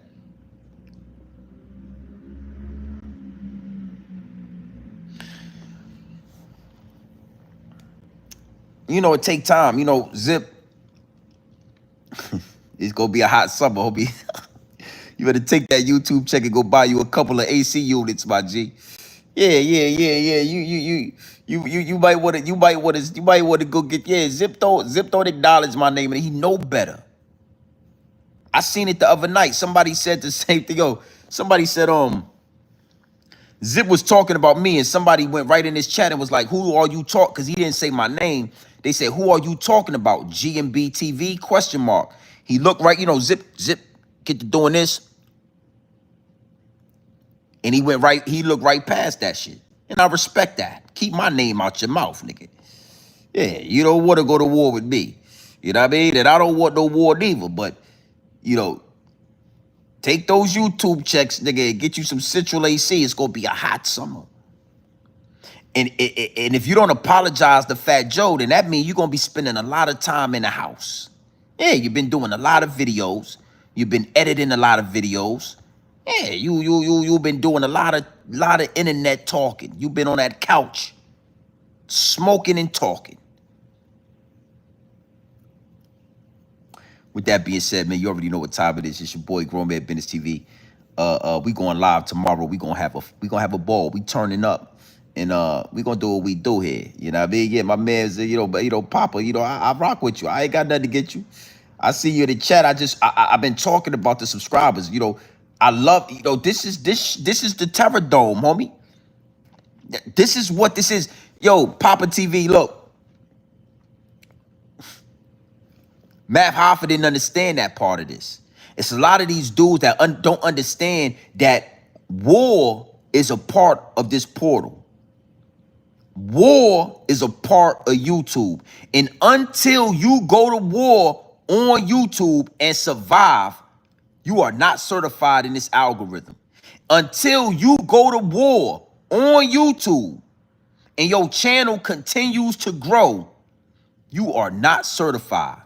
It take time. Zip, it's going to be a hot summer, homie. You better take that YouTube check and go buy you a couple of AC units, my G. Yeah. You might want to go get, yeah, Zip don't acknowledge my name and he know better. I seen it the other night. Somebody said the same thing. Yo, somebody said, Zip was talking about me and somebody went right in his chat and was like, who are you talking? Because he didn't say my name. They said, who are you talking about? GMB TV, question mark. He looked right, Zip, get to doing this. And he looked right past that shit. And I respect that. Keep my name out your mouth, nigga. Yeah, you don't want to go to war with me. You know what I mean? And I don't want no war neither, but, take those YouTube checks, nigga, and get you some central AC. It's going to be a hot summer. And if you don't apologize to Fat Joe, then that means you're going to be spending a lot of time in the house. Yeah, you've been doing a lot of videos. You've been editing a lot of videos. Yeah, you've been doing a lot of internet talking. You've been on that couch, smoking and talking. With that being said, man, you already know what time it is. It's your boy Grown Man Business TV. We going live tomorrow. We gonna have a ball. We turning up, and we gonna do what we do here. You know what I mean? Yeah, my man's Papa. I rock with you. I ain't got nothing to get you. I see you in the chat. I've been talking about the subscribers. I love. This is the Terror Dome, homie. This is what this is. Yo, Papa TV, look. Matt Hoffa didn't understand that part of this. It's a lot of these dudes that don't understand that War is a part of this portal. War is a part of YouTube. And until you go to war on YouTube and survive, you are not certified in this algorithm. Until you go to war on YouTube and your channel continues to grow, you are not certified.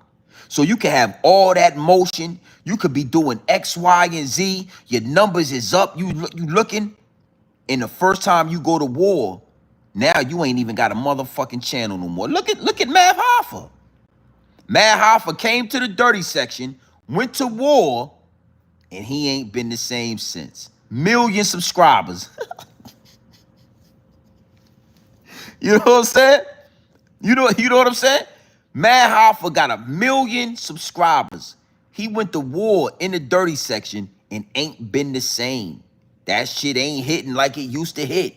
So you can have all that motion. You could be doing X, Y, and Z. Your numbers is up. You looking. And the first time you go to war, now you ain't even got a motherfucking channel no more. Look at Mav Hoffa. Mav Hoffa came to the dirty section, went to war, and he ain't been the same since. 1,000,000 subscribers. You know what I'm saying? You know what I'm saying? Mav Hoffa got 1,000,000 subscribers. He went to war in the dirty section and ain't been the same. That shit ain't hitting like it used to hit.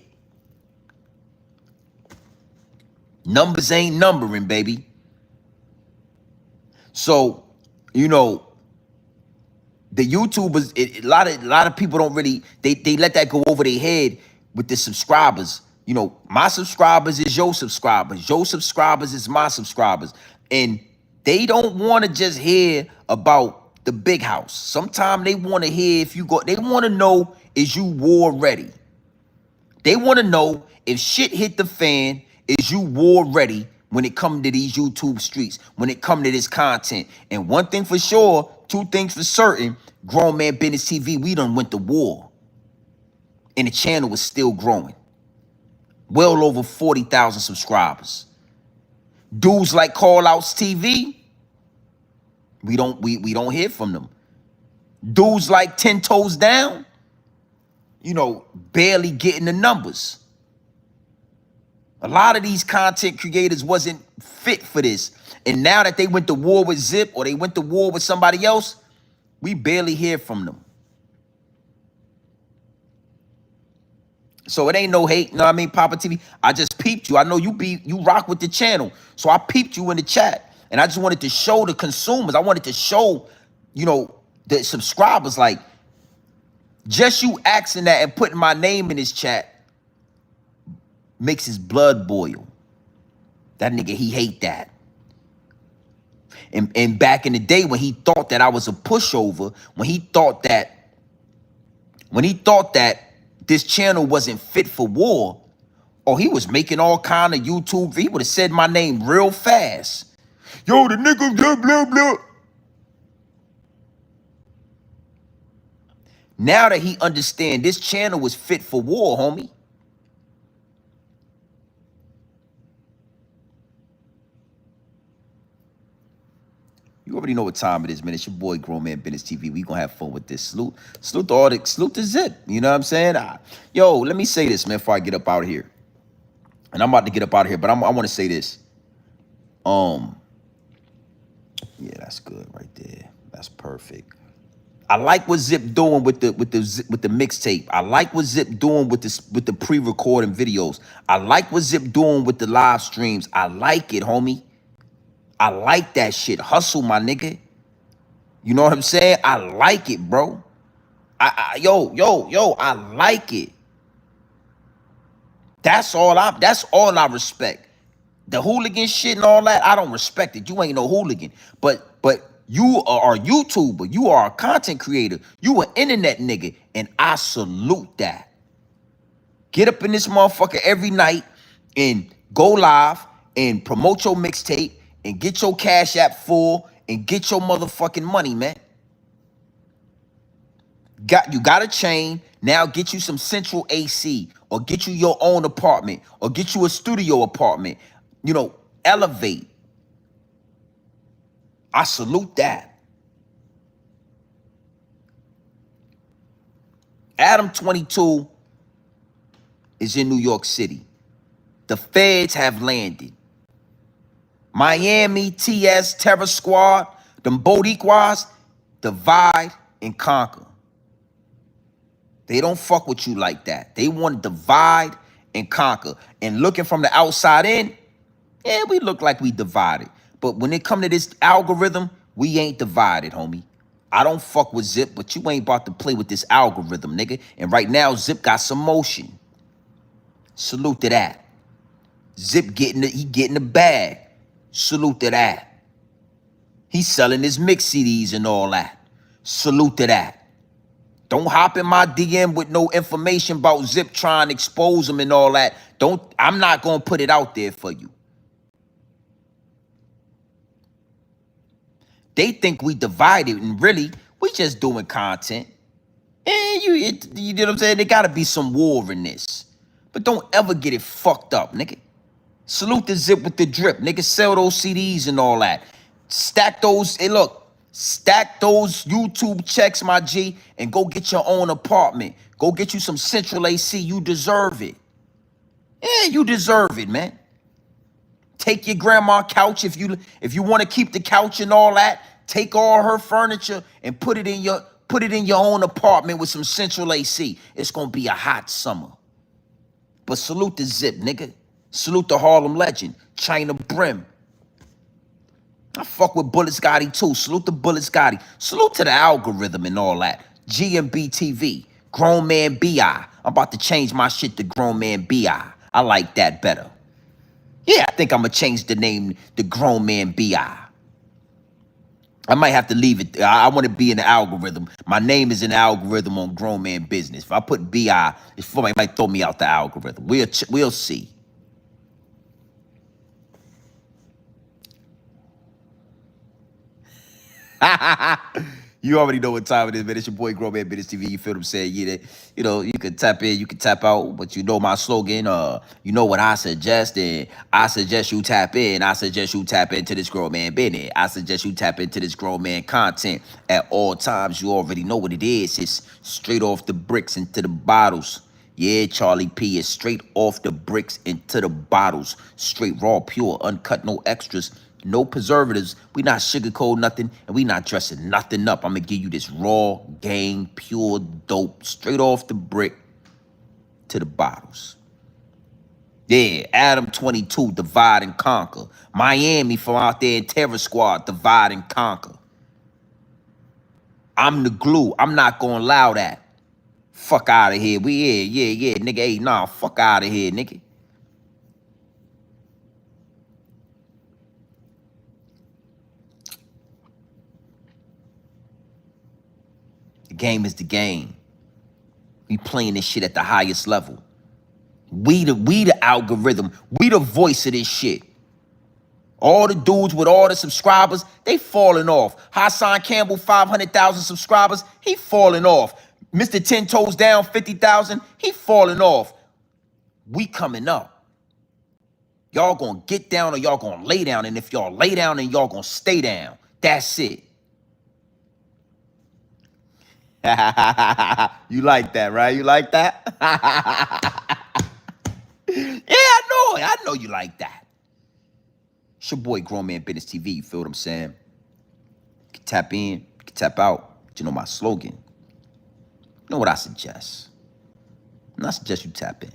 Numbers ain't numbering, baby. So, you know, the YouTubers, a lot of people don't really, they let that go over their head with the subscribers. You know, my subscribers is your subscribers. Your subscribers is my subscribers. And they don't want to just hear about the big house. Sometimes they want to hear if you go, they want to know, is you war ready? They want to know if shit hit the fan, is you war ready when it come to these YouTube streets, when it come to this content. And one thing for sure, two things for certain, Grown Man Business TV, we done went to war. And the channel was still growing. Well over 40,000 subscribers. Dudes like Call Outs TV, we don't hear from them. Dudes like 10 Toes Down, you know, barely getting the numbers. A lot of these content creators wasn't fit for this. And now that they went to war with Zip or they went to war with somebody else, we barely hear from them. So it ain't no hate, you know what I mean, Papa TV? I just peeped you. I know you rock with the channel. So I peeped you in the chat. And I just wanted to show the consumers. I wanted to show, you know, the subscribers, like, just you asking that and putting my name in his chat makes his blood boil. That nigga, he hate that. And back in the day when he thought that I was a pushover, when he thought that this channel wasn't fit for war, oh, he was making all kind of YouTube. He would have said my name real fast. Yo, the nigga, blah, blah, blah. Now that he understand this channel was fit for war, homie. You already know what time it is, man. It's your boy, Grown Man Business TV. We gonna have fun with this. Salute to Zip. You know what I'm saying? Yo, let me say this, man, before I get up out of here. And I'm about to get up out of here, but I want to say this. Yeah, that's good right there. That's perfect. I like what Zip doing with the mixtape. I like what Zip doing with the pre-recording videos. I like what Zip doing with the live streams. I like it, homie. I like that shit. Hustle, my nigga. You know what I'm saying? I like it, bro. Yo, I like it. That's all I respect. The hooligan shit and all that, I don't respect it. You ain't no hooligan. But you are a YouTuber. You are a content creator. You an internet nigga. And I salute that. Get up in this motherfucker every night and go live and promote your mixtape and get your Cash App full and get your motherfucking money, man. You got a chain. Now get you some central AC or get you your own apartment or get you a studio apartment. You know, elevate. I salute that. Adam 22 is in New York City. The feds have landed. Miami, TS, Terror Squad, them Boricuas, divide and conquer. They don't fuck with you like that. They want to divide and conquer. And looking from the outside in, yeah, we look like we divided. But when it come to this algorithm, we ain't divided, homie. I don't fuck with Zip, but you ain't about to play with this algorithm, nigga. And right now, Zip got some motion. Salute to that. Zip he getting the bag. Salute to that. He's selling his mix CDs and all that. Salute to that. Don't hop in my DM with no information about Zip trying to expose him and all that. I'm not gonna put it out there for you. They think we divided, and really, we just doing content. And you know what I'm saying? There gotta be some war in this. But don't ever get it fucked up, nigga. Salute the Zip with the drip. Nigga, sell those CDs and all that. Stack those, hey look, stack those YouTube checks, my G, and go get your own apartment. Go get you some central AC. You deserve it. Yeah, you deserve it, man. Take your grandma couch if you want to keep the couch and all that. Take all her furniture and put it in your own apartment with some central AC. It's gonna be a hot summer. But salute the Zip, nigga. Salute the Harlem Legend, China Brim. I fuck with Bullet Scotty too. Salute the Bullet Scotty. Salute to the algorithm and all that. GMB TV, Grown Man BI. I'm about to change my shit to Grown Man BI. I like that better. Yeah, I think I'm going to change the name to Grown Man BI. I might have to leave it. I want to be in the algorithm. My name is in the algorithm on Grown Man Business. If I put BI, it might throw me out the algorithm. We'll see. You already know what time it is, man. It's your boy, Grown Man Business TV. You feel what I'm saying? You know, you can tap in, you can tap out, but you know my slogan. You know what I suggest, and I suggest you tap in. I suggest you tap into this Grown Man Business. I suggest you tap into this Grown Man content at all times. You already know what it is. It's straight off the bricks into the bottles. Yeah, Charlie P is straight off the bricks into the bottles. Straight, raw, pure, uncut, no extras. No preservatives. We not sugarcoat nothing, and we not dressing nothing up. I'm gonna give you this raw, gang, pure dope, straight off the brick to the bottles. Yeah, Adam 22, divide and conquer. Miami from out there in Terror Squad, divide and conquer. I'm the glue. I'm not gonna allow that. Fuck out of here. Yeah, nigga. Hey, nah, fuck out of here, nigga. The game is the game. We playing this shit at the highest level. We the algorithm. We the voice of this shit. All the dudes with all the subscribers, they falling off. Hassan Campbell, 500,000 subscribers, he falling off. Mr. 10 Toes Down, 50,000, he falling off. We coming up. Y'all gonna get down or y'all gonna lay down. And if y'all lay down, then y'all gonna stay down. That's it. You like that, right? You like that? Yeah, I know you like that. It's your boy, Grown Man Business TV. You feel what I'm saying? You can tap in, you can tap out. But you know my slogan. You know what I suggest? And I suggest you tap in.